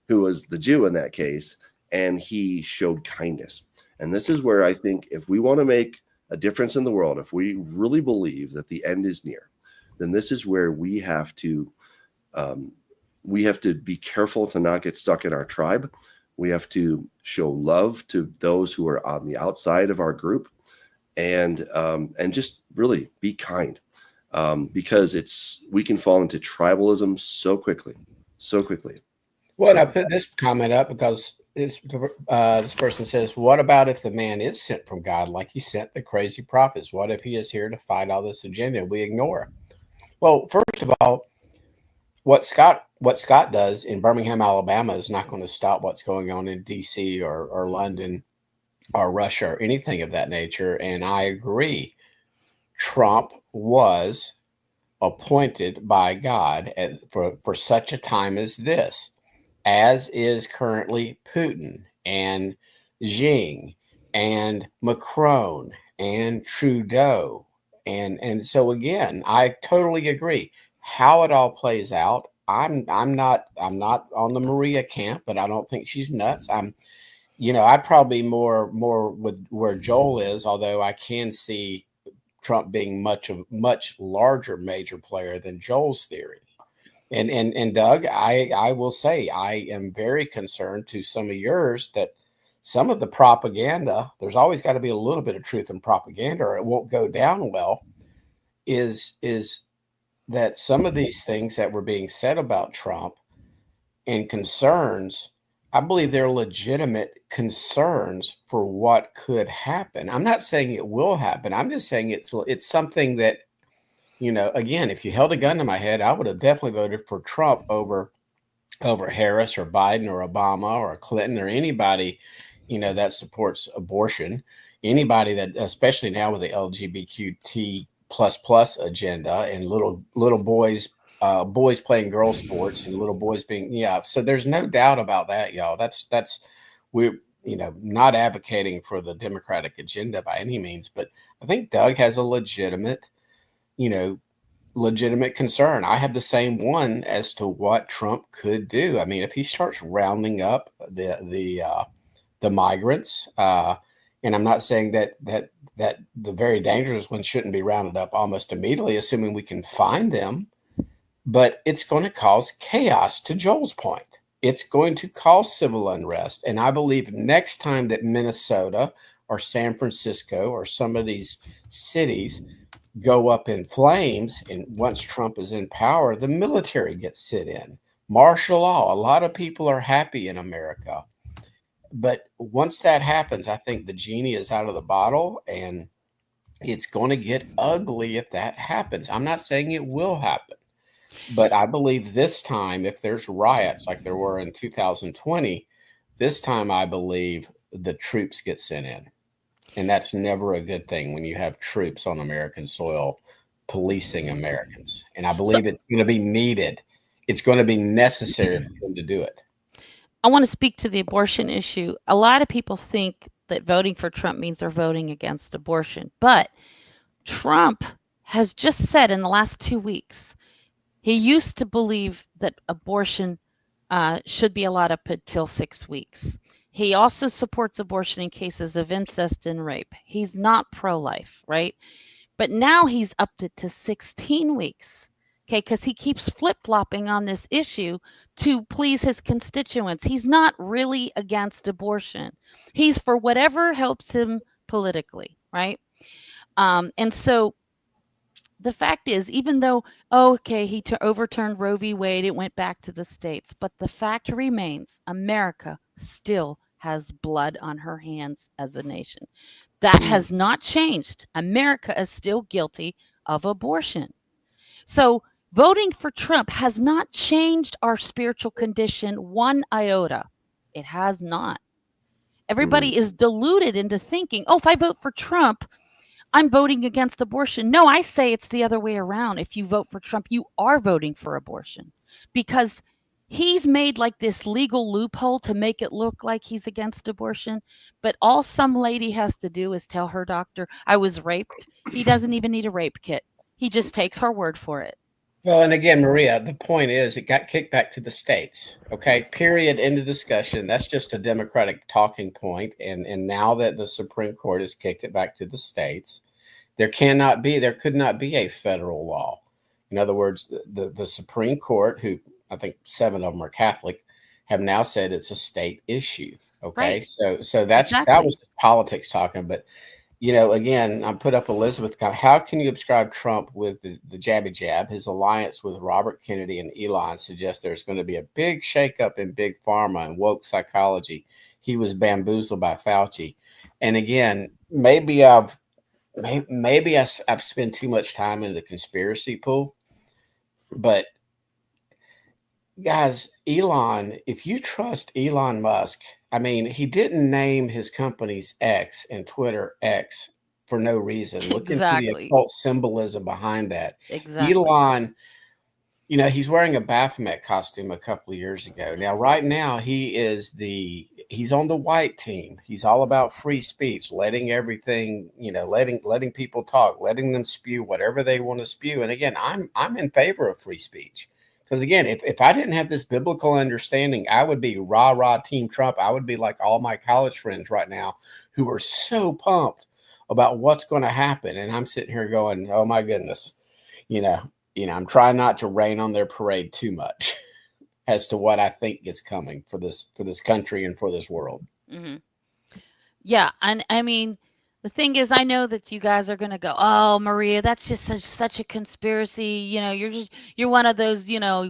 who was the Jew in that case, and he showed kindness. And this is where I think if we want to make a difference in the world, if we really believe that the end is near, then this is where we have to be careful to not get stuck in our tribe. We have to show love to those who are on the outside of our group, and just really be kind, because we can fall into tribalism so quickly. Well, I put this comment up because this person says, what about if the man is sent from God, like he sent the crazy prophets? What if he is here to fight all this agenda we ignore? Well, first of all, what Scott does in Birmingham, Alabama is not going to stop what's going on in DC or London or Russia or anything of that nature. And I agree. Trump was appointed by God for such a time as this, as is currently Putin and Xi and Macron and Trudeau. And so again, I totally agree. How it all plays out, I'm not on the Maria camp, but I don't think she's nuts. I'd probably more with where Joel is, although I can see Trump being much larger major player than Joel's theory. And Doug, I will say I am very concerned to some of yours that some of the propaganda, there's always got to be a little bit of truth in propaganda or it won't go down well, is that some of these things that were being said about Trump and concerns, I believe they're legitimate concerns for what could happen. I'm not saying it will happen. I'm just saying it's something that, again, if you held a gun to my head, I would have definitely voted for Trump over Harris or Biden or Obama or Clinton or anybody, that supports abortion. Anybody that, especially now with the LGBTQ+ agenda and little boys playing girl sports and little boys being, so there's no doubt about that, y'all. That's we're not advocating for the Democratic agenda by any means, but I think Doug has a legitimate concern. I have the same one as to what Trump could do. I mean, if he starts rounding up the migrants, And I'm not saying that the very dangerous ones shouldn't be rounded up almost immediately, assuming we can find them. But it's going to cause chaos, to Joel's point. It's going to cause civil unrest. And I believe next time that Minnesota or San Francisco or some of these cities go up in flames, and once Trump is in power, the military gets sit in. Martial law. A lot of people are happy in America. But once that happens, I think the genie is out of the bottle, and it's going to get ugly if that happens. I'm not saying it will happen. But I believe this time, if there's riots like there were in 2020, this time I believe the troops get sent in. And that's never a good thing when you have troops on American soil policing Americans. And I believe it's going to be needed. It's going to be necessary for them to do it. I want to speak to the abortion issue. A lot of people think that voting for Trump means they're voting against abortion. But Trump has just said in the last 2 weeks, he used to believe that abortion should be allowed up until 6 weeks. He also supports abortion in cases of incest and rape. He's not pro-life, right? But now he's upped it to 16 weeks, okay, because he keeps flip-flopping on this issue to please his constituents. He's not really against abortion. He's for whatever helps him politically, right? And so the fact is, even though, he overturned Roe v. Wade, it went back to the states. But the fact remains, America still has blood on her hands as a nation. That has not changed. America is still guilty of abortion. So voting for Trump has not changed our spiritual condition one iota. It has not. Everybody is deluded into thinking, if I vote for Trump, I'm voting against abortion. No, I say it's the other way around. If you vote for Trump, you are voting for abortion, because he's made like this legal loophole to make it look like he's against abortion. But all some lady has to do is tell her doctor, I was raped. He doesn't even need a rape kit. He just takes her word for it. Well, and again, Maria, the point is it got kicked back to the states. Okay, period, end of discussion. That's just a Democratic talking point. And now that the Supreme Court has kicked it back to the states, there could not be a federal law. In other words, the Supreme Court, who I think 7 of them are Catholic, have now said it's a state issue. Okay, Right. so that was just politics talking. But again, I put up Elizabeth. How can you describe Trump with the jabby jab? His alliance with Robert Kennedy and Elon suggests there's going to be a big shakeup in big pharma and woke psychology. He was bamboozled by Fauci. And again, maybe I've spent too much time in the conspiracy pool. But guys, Elon, if you trust Elon Musk, I mean, he didn't name his company's X and Twitter X for no reason. Look into the occult symbolism behind that. Exactly. Elon, he's wearing a Baphomet costume a couple of years ago. Now, right now, he's on the white team. He's all about free speech, letting everything, letting people talk, letting them spew whatever they want to spew. And again, I'm in favor of free speech. Because again, if I didn't have this biblical understanding, I would be rah Team Trump. I would be like all my college friends right now who are so pumped about what's going to happen. And I'm sitting here going, oh my goodness, I'm trying not to rain on their parade too much as to what I think is coming for this country and for this world. Mm-hmm. Yeah, and I mean, the thing is, I know that you guys are going to go, oh, Maria, that's just such a conspiracy. You're one of those,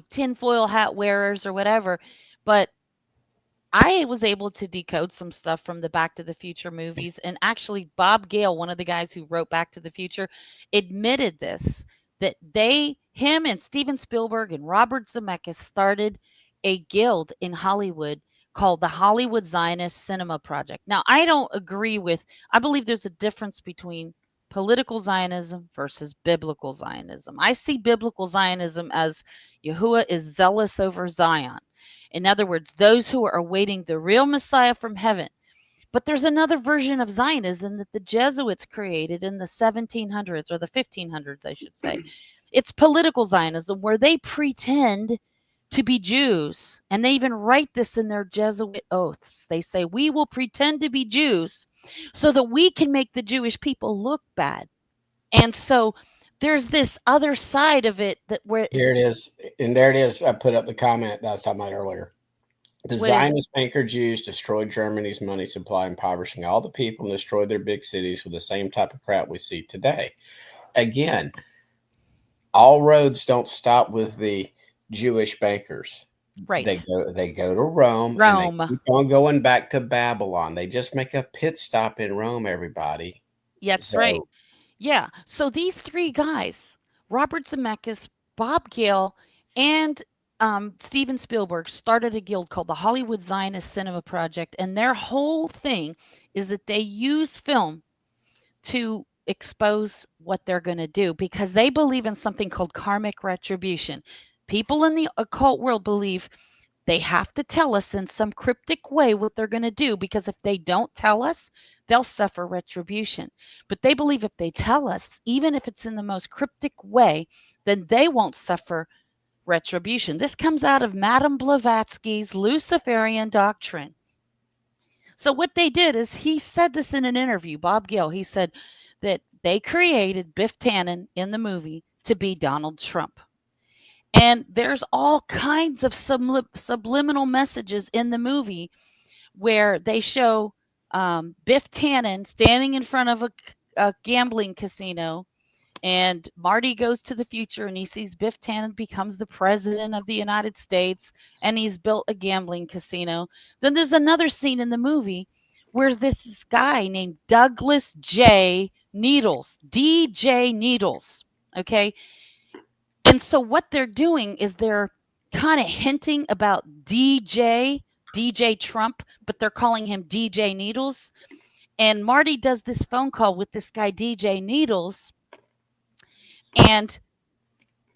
tinfoil hat wearers or whatever. But I was able to decode some stuff from the Back to the Future movies. And actually, Bob Gale, one of the guys who wrote Back to the Future, admitted this, that him and Steven Spielberg and Robert Zemeckis started a guild in Hollywood called the Hollywood Zionist Cinema Project. Now, I believe there's a difference between political Zionism versus biblical Zionism. I see biblical Zionism as Yahuwah is zealous over Zion. In other words, those who are awaiting the real Messiah from heaven. But there's another version of Zionism that the Jesuits created in the 1700s, or the 1500s, I should say. It's political Zionism, where they pretend to be Jews. And they even write this in their Jesuit oaths. They say, we will pretend to be Jews so that we can make the Jewish people look bad. And so there's this other side of it that where Here it is. And there it is. I put up the comment that I was talking about earlier. The what is it? Zionist anchor Jews destroyed Germany's money supply, impoverishing all the people, and destroyed their big cities with the same type of crap we see today. Again, all roads don't stop with the Jewish bankers. Right. They go to Rome, and they keep on going back to Babylon. They just make a pit stop in Rome, everybody. That's right. Yeah. So these three guys, Robert Zemeckis, Bob Gale, and Steven Spielberg, started a guild called the Hollywood Zionist Cinema Project. And their whole thing is that they use film to expose what they're going to do because they believe in something called karmic retribution. People in the occult world believe they have to tell us in some cryptic way what they're going to do, because if they don't tell us, they'll suffer retribution. But they believe if they tell us, even if it's in the most cryptic way, then they won't suffer retribution. This comes out of Madame Blavatsky's Luciferian doctrine. So what they did is, he said this in an interview, Bob Gale, he said that they created Biff Tannen in the movie to be Donald Trump. And there's all kinds of subliminal messages in the movie where they show Biff Tannen standing in front of a gambling casino, and Marty goes to the future and he sees Biff Tannen becomes the president of the United States, and he's built a gambling casino. Then there's another scene in the movie where this guy named Douglas J. Needles, DJ Needles, okay? And so what they're doing is they're kind of hinting about DJ Trump, but they're calling him DJ Needles. And Marty does this phone call with this guy, DJ Needles. And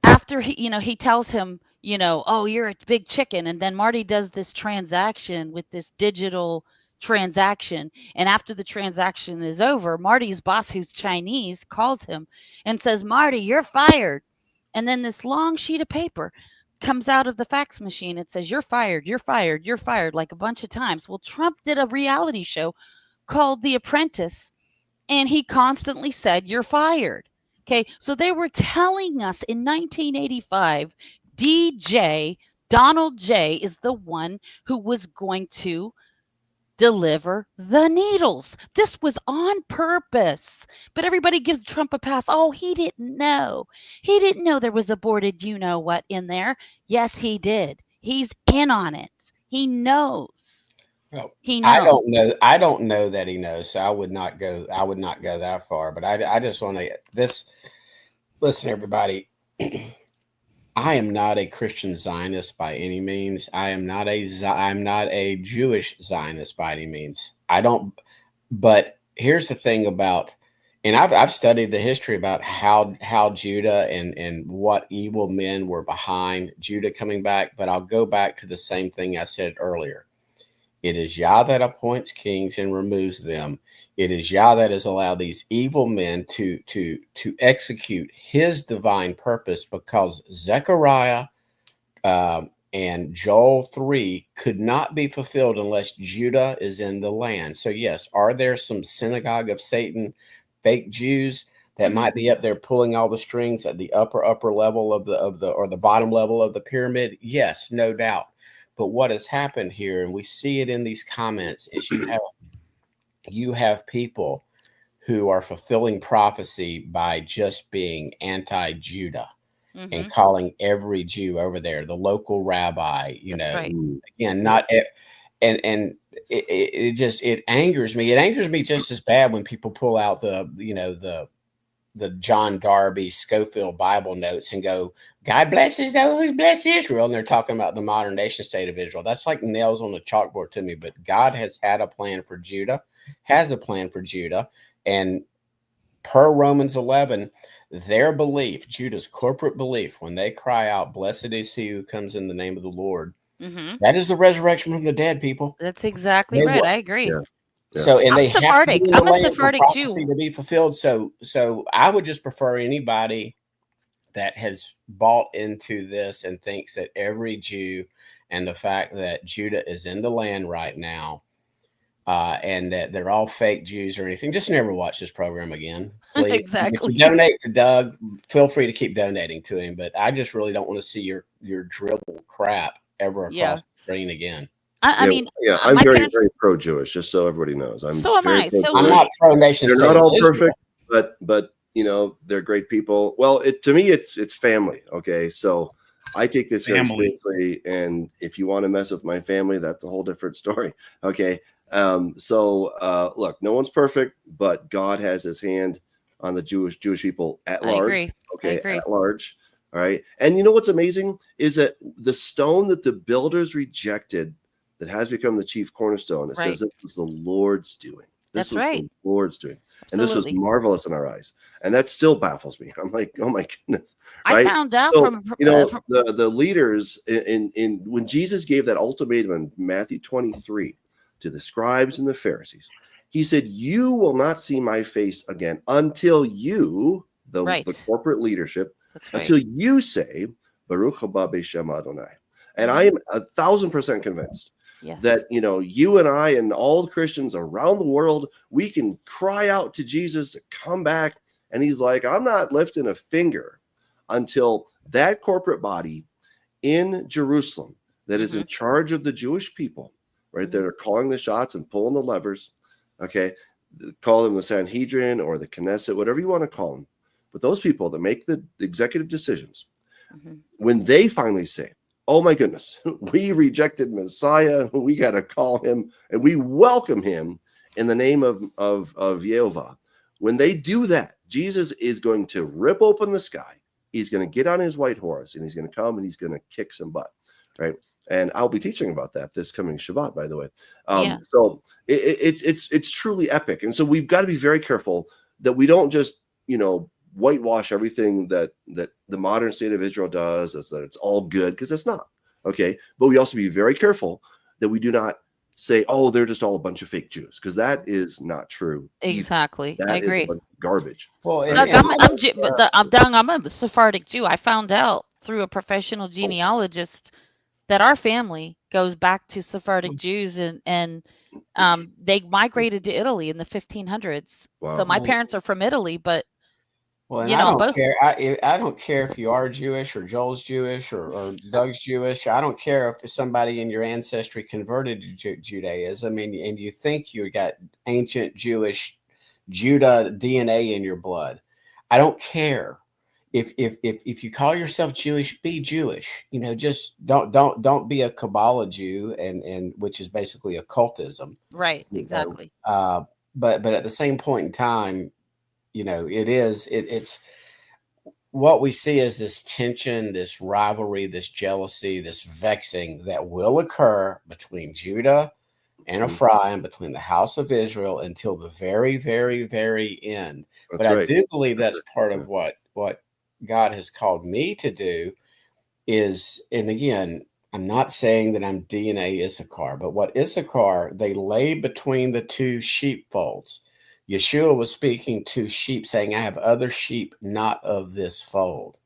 after he tells him, oh, you're a big chicken. And then Marty does this transaction with this digital transaction. And after the transaction is over, Marty's boss, who's Chinese, calls him and says, Marty, you're fired. And then this long sheet of paper comes out of the fax machine. It says, you're fired, you're fired, you're fired, like a bunch of times. Well, Trump did a reality show called The Apprentice, and he constantly said, you're fired. Okay, so they were telling us in 1985, DJ Donald J is the one who was going to deliver the needles. This was on purpose. But everybody gives Trump a pass. Oh, he didn't know. He didn't know there was aborted you-know-what in there. Yes, he did. He's in on it. He knows. Well, He knows. I don't know that he knows, so I would not go that far. But I just want to listen, everybody. I am not a Christian Zionist by any means. I'm not a Jewish Zionist by any means. But here's the thing about, and I've studied the history about how Judah and what evil men were behind Judah coming back. But I'll go back to the same thing I said earlier. It is Yah that appoints kings and removes them. It is Yah that has allowed these evil men to execute his divine purpose, because Zechariah and Joel 3 could not be fulfilled unless Judah is in the land. So yes, are there some synagogue of Satan, fake Jews that might be up there pulling all the strings at the upper level of the bottom level of the pyramid? Yes, no doubt. But what has happened here, and we see it in these comments, is you have people who are fulfilling prophecy by just being anti-Judah and calling every Jew over there the local rabbi. Right. Again, not and it angers me. It angers me just as bad when people pull out the John Darby Scofield Bible notes and go, God blesses those who bless Israel. And they're talking about the modern nation state of Israel. That's like nails on the chalkboard to me. But God has had a plan for Judah, And per Romans 11, their belief, Judah's corporate belief, when they cry out, blessed is he who comes in the name of the Lord, that is the resurrection from the dead, people. That's exactly right. I agree. Yeah. So, and I'm they Sephardic. have to be in the I'm a land for Sephardic prophecy Jew. to be fulfilled. So I would just prefer anybody that has bought into this and thinks that every Jew, and the fact that Judah is in the land right now, and that they're all fake Jews or anything. Just never watch this program again, please. Exactly. If you donate to Doug, feel free to keep donating to him. But I just really don't want to see your dribble crap ever Yeah. across the screen again. I mean, I'm my very, parents. very pro-Jewish, just so everybody knows. So am I. So I'm not pro nation They're state. not of all Israel. perfect, but you know, they're great people. Well, to me, it's family. Okay, so I take this very Family. seriously, and if you want to mess with my family, that's a whole different story. Okay, look, no one's perfect, but God has His hand on the Jewish people at I large. agree. Okay, I agree. at large. All right, and you know what's amazing is that the stone that the builders rejected, that has become the chief cornerstone. It says it was the Lord's doing. This That's was right. the Lord's doing. And this was Absolutely. marvelous in our eyes. And that still baffles me. I'm like, oh my goodness. I Right? found out So, from the leaders in when Jesus gave that ultimatum in Matthew 23 to the scribes and the Pharisees, He said, you will not see my face again until you, the corporate leadership, until you say, Baruch haba b'shem Adonai. And I am 1,000% convinced that, you know, you and I and all the Christians around the world, we can cry out to Jesus to come back. And He's like, I'm not lifting a finger until that corporate body in Jerusalem that is in charge of the Jewish people, right, that are calling the shots and pulling the levers, okay, call them the Sanhedrin or the Knesset, whatever you want to call them. But those people that make the executive decisions, when they finally say, oh my goodness, we rejected Messiah, we got to call Him, and we welcome Him in the name of Yehovah. When they do that, Jesus is going to rip open the sky. He's going to get on His white horse, and He's going to come and He's going to kick some butt, right? And I'll be teaching about that this coming Shabbat, by the way. So it's truly epic, and so we've got to be very careful that we don't just, you know, whitewash everything that the modern state of Israel does, is that it's all good, because it's not. Okay, but we also be very careful that we do not say, oh, they're just all a bunch of fake Jews, because that is not true. Exactly. That I is agree. a bunch of garbage. Well, Doug, I'm a Sephardic Jew. I found out through a professional genealogist that our family goes back to Sephardic Jews, and they migrated to Italy in the 1500s. Wow. So my parents are from Italy, but well, and you I know, don't care. I don't care if you are Jewish or Joel's Jewish or Doug's Jewish. I don't care if somebody in your ancestry converted to Judaism and you think you got ancient Jewish Judah DNA in your blood. I don't care. If you call yourself Jewish, be Jewish. You know, just don't be a Kabbalah Jew, and which is basically occultism. Right. Exactly. But at the same point in time, you know, it's what we see is this tension, this rivalry, this jealousy, this vexing that will occur between Judah and Ephraim, between the house of Israel, until the very, very, very end. But I do believe that's part of what God has called me to do is, and again, I'm not saying that I'm DNA Issachar, but what Issachar, they lay between the two sheepfolds. Yeshua was speaking to sheep, saying, I have other sheep not of this fold.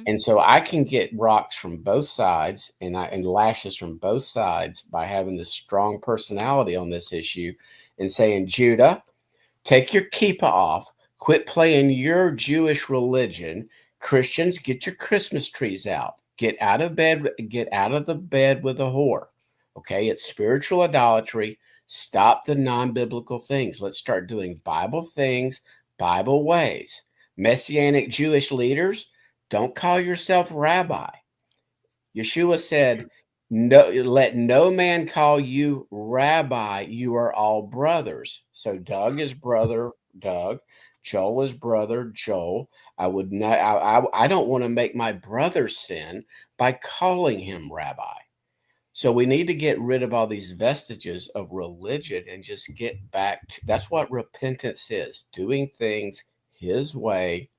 And so I can get rocks from both sides and lashes from both sides by having this strong personality on this issue and saying, Judah, take your kippah off, quit playing your Jewish religion. Christians, get your Christmas trees out. Get out of the bed with a whore. Okay, it's spiritual idolatry. Stop the non-biblical things. Let's start doing Bible things, Bible ways. Messianic Jewish leaders, don't call yourself rabbi. Yeshua said, no, let no man call you rabbi. You are all brothers. So Doug is brother Doug. Joel is brother Joel. I don't want to make my brother sin by calling him rabbi. So we need to get rid of all these vestiges of religion and just get back to, that's what repentance is, doing things His way,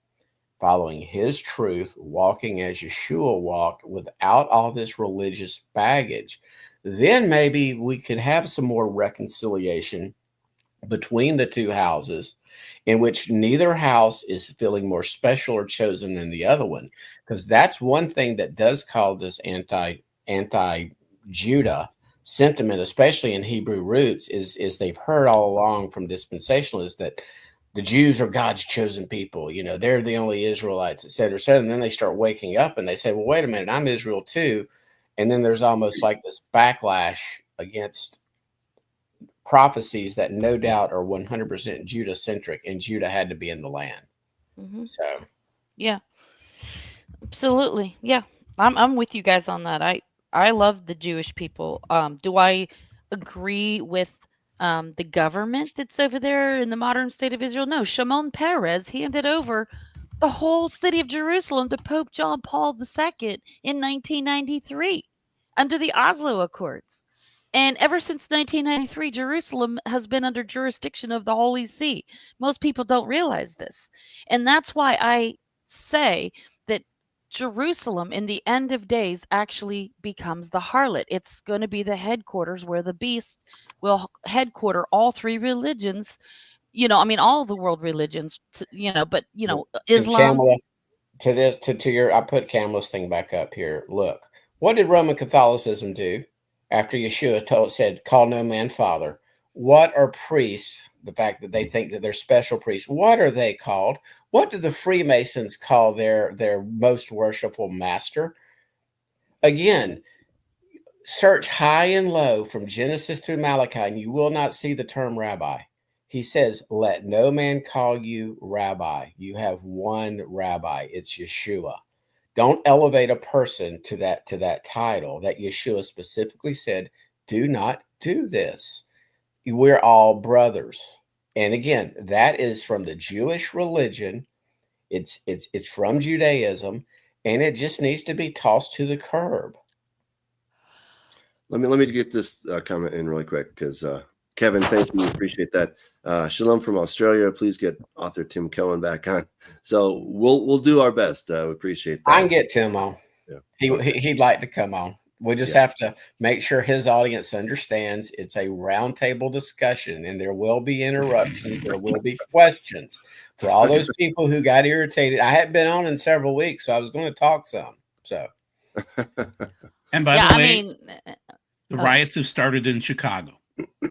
following His truth, walking as Yeshua walked without all this religious baggage. Then maybe we could have some more reconciliation between the two houses, in which neither house is feeling more special or chosen than the other one. Because that's one thing that does call this anti-Judah sentiment, especially in Hebrew roots, is they've heard all along from dispensationalists that the Jews are God's chosen people. They're the only Israelites, et cetera, et cetera. And then they start waking up and they say, well, wait a minute, I'm Israel too. And then there's almost like this backlash against prophecies that no doubt are 100% Judah-centric, and Judah had to be in the land. Mm-hmm. So, yeah, absolutely. Yeah, I'm with you guys on that. I love the Jewish people. Do I agree with the government that's over there in the modern state of Israel? No. Shimon Peres handed over the whole city of Jerusalem to Pope John Paul II in 1993 under the Oslo Accords. And ever since 1993, Jerusalem has been under jurisdiction of the Holy See. Most people don't realize this. And that's why I say that Jerusalem in the end of days actually becomes the harlot. It's going to be the headquarters where the beast will headquarter all three religions. All the world religions, but, Islam. Kamala, I put Kamala's thing back up here. Look, what did Roman Catholicism do after Yeshua said, call no man father? What are priests? The fact that they think that they're special priests. What are they called? What do the Freemasons call their most worshipful master? Again, search high and low from Genesis to Malachi, and you will not see the term rabbi. He says, let no man call you rabbi. You have one rabbi. It's Yeshua. Don't elevate a person to that title that Yeshua specifically said, do not do this. We're all brothers. And again, that is from the Jewish religion. It's from Judaism, and it just needs to be tossed to the curb. Let me get this comment in really quick, because Kevin, thank you, appreciate that. Shalom from Australia. Please get author Tim Cohen back on. So we'll do our best. We appreciate that. I can get Tim on. Yeah. He'd like to come on. We just have to make sure his audience understands it's a roundtable discussion, and there will be interruptions. There will be questions for all those people who got irritated. I hadn't been on in several weeks, so I was going to talk some. So, and by the way, the riots have started in Chicago.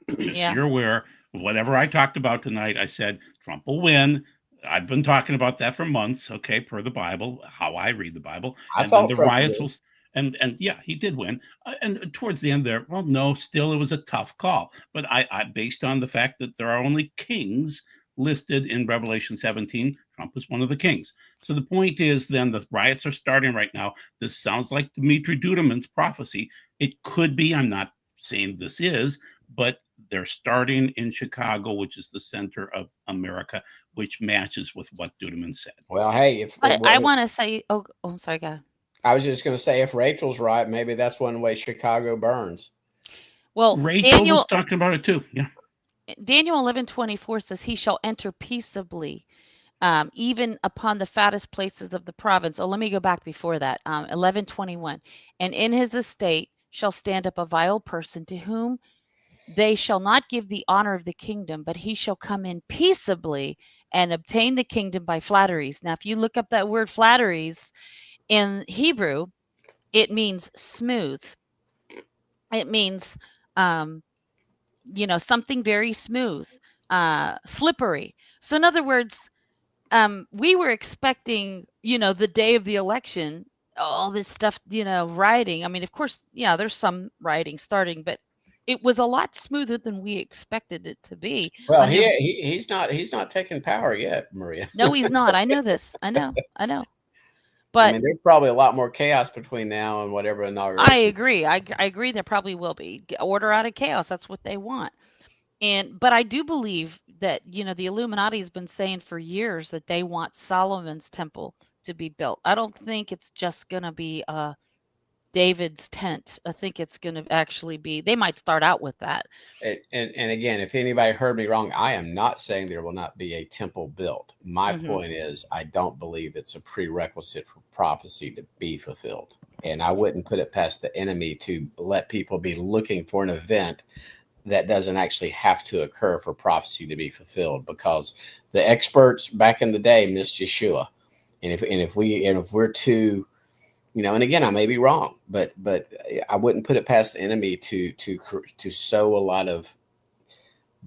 Just you're aware, whatever I talked about tonight, I said Trump will win. I've been talking about that for months. Okay, per the Bible, how I read the Bible, and then the riots will. And yeah, he did win. And towards the end there, well, no, still it was a tough call. But I based on the fact that there are only kings listed in Revelation 17, Trump is one of the kings. So the point is then the riots are starting right now. This sounds like Dmitry Duduman's prophecy. It could be, I'm not saying this is, but they're starting in Chicago, which is the center of America, which matches with what Duduman said. Well, hey, I want to say, I'm sorry, go ahead. I was just going to say, if Rachel's right, maybe that's one way Chicago burns. Well, Rachel was talking about it too. Yeah. Daniel 11:24 says, he shall enter peaceably, even upon the fattest places of the province. Oh, let me go back before that. 11:21. And in his estate shall stand up a vile person, to whom they shall not give the honor of the kingdom, but he shall come in peaceably and obtain the kingdom by flatteries. Now, if you look up that word flatteries, in Hebrew, it means smooth. It means, something very smooth, slippery. So in other words, we were expecting, the day of the election, all this stuff, rioting. I mean, of course, there's some rioting starting, but it was a lot smoother than we expected it to be. Well, he's not taking power yet, Maria. No, he's not. I know this. I know. But I mean, there's probably a lot more chaos between now and whatever inauguration. I agree. I agree. There probably will be order out of chaos. That's what they want. But I do believe that, the Illuminati has been saying for years that they want Solomon's temple to be built. I don't think it's just going to be David's tent. I think it's going to actually be, they might start out with that. And again, if anybody heard me wrong, I am not saying there will not be a temple built. My point is, I don't believe it's a prerequisite for prophecy to be fulfilled. And I wouldn't put it past the enemy to let people be looking for an event that doesn't actually have to occur for prophecy to be fulfilled, because the experts back in the day missed Yeshua. And if we're too And again, I may be wrong, but I wouldn't put it past the enemy to sow a lot of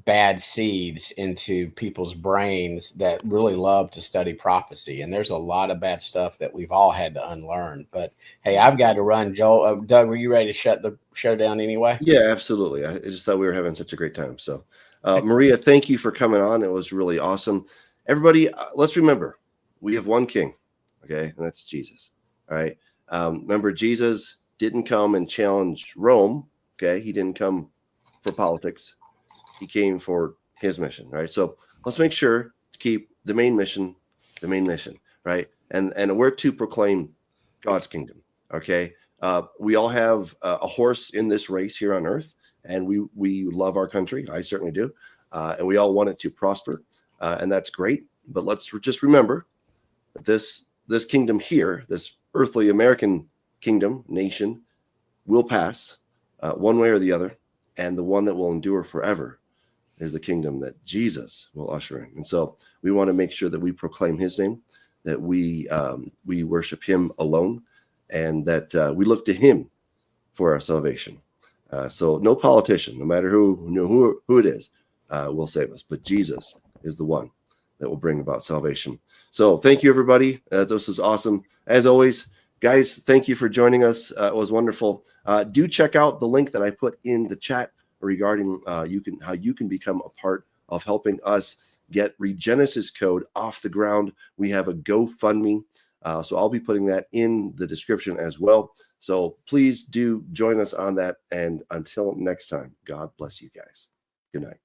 bad seeds into people's brains that really love to study prophecy. And there's a lot of bad stuff that we've all had to unlearn. But hey, I've got to run. Joel, Doug, were you ready to shut the show down anyway? Yeah, absolutely. I just thought we were having such a great time. So, Maria, thank you for coming on. It was really awesome. Everybody, let's remember, we have one king, okay? And that's Jesus, all right? Remember, Jesus didn't come and challenge Rome, okay? He didn't come for politics. He came for his mission, right? So let's make sure to keep the main mission, right? And we're to proclaim God's kingdom, okay? We all have a horse in this race here on earth, and we love our country. I certainly do. And we all want it to prosper, and that's great. But let's just remember that this kingdom here, this earthly American kingdom, nation, will pass one way or the other, and the one that will endure forever is the kingdom that Jesus will usher in. And so we want to make sure that we proclaim his name, that we worship him alone, and that we look to him for our salvation. So no politician, no matter who it is, will save us. But Jesus is the one that will bring about salvation. So thank you, everybody. This is awesome. As always, guys, thank you for joining us. It was wonderful. Do check out the link that I put in the chat regarding how you can become a part of helping us get Regenesis Code off the ground. We have a GoFundMe. So I'll be putting that in the description as well. So please do join us on that. And until next time, God bless you guys. Good night.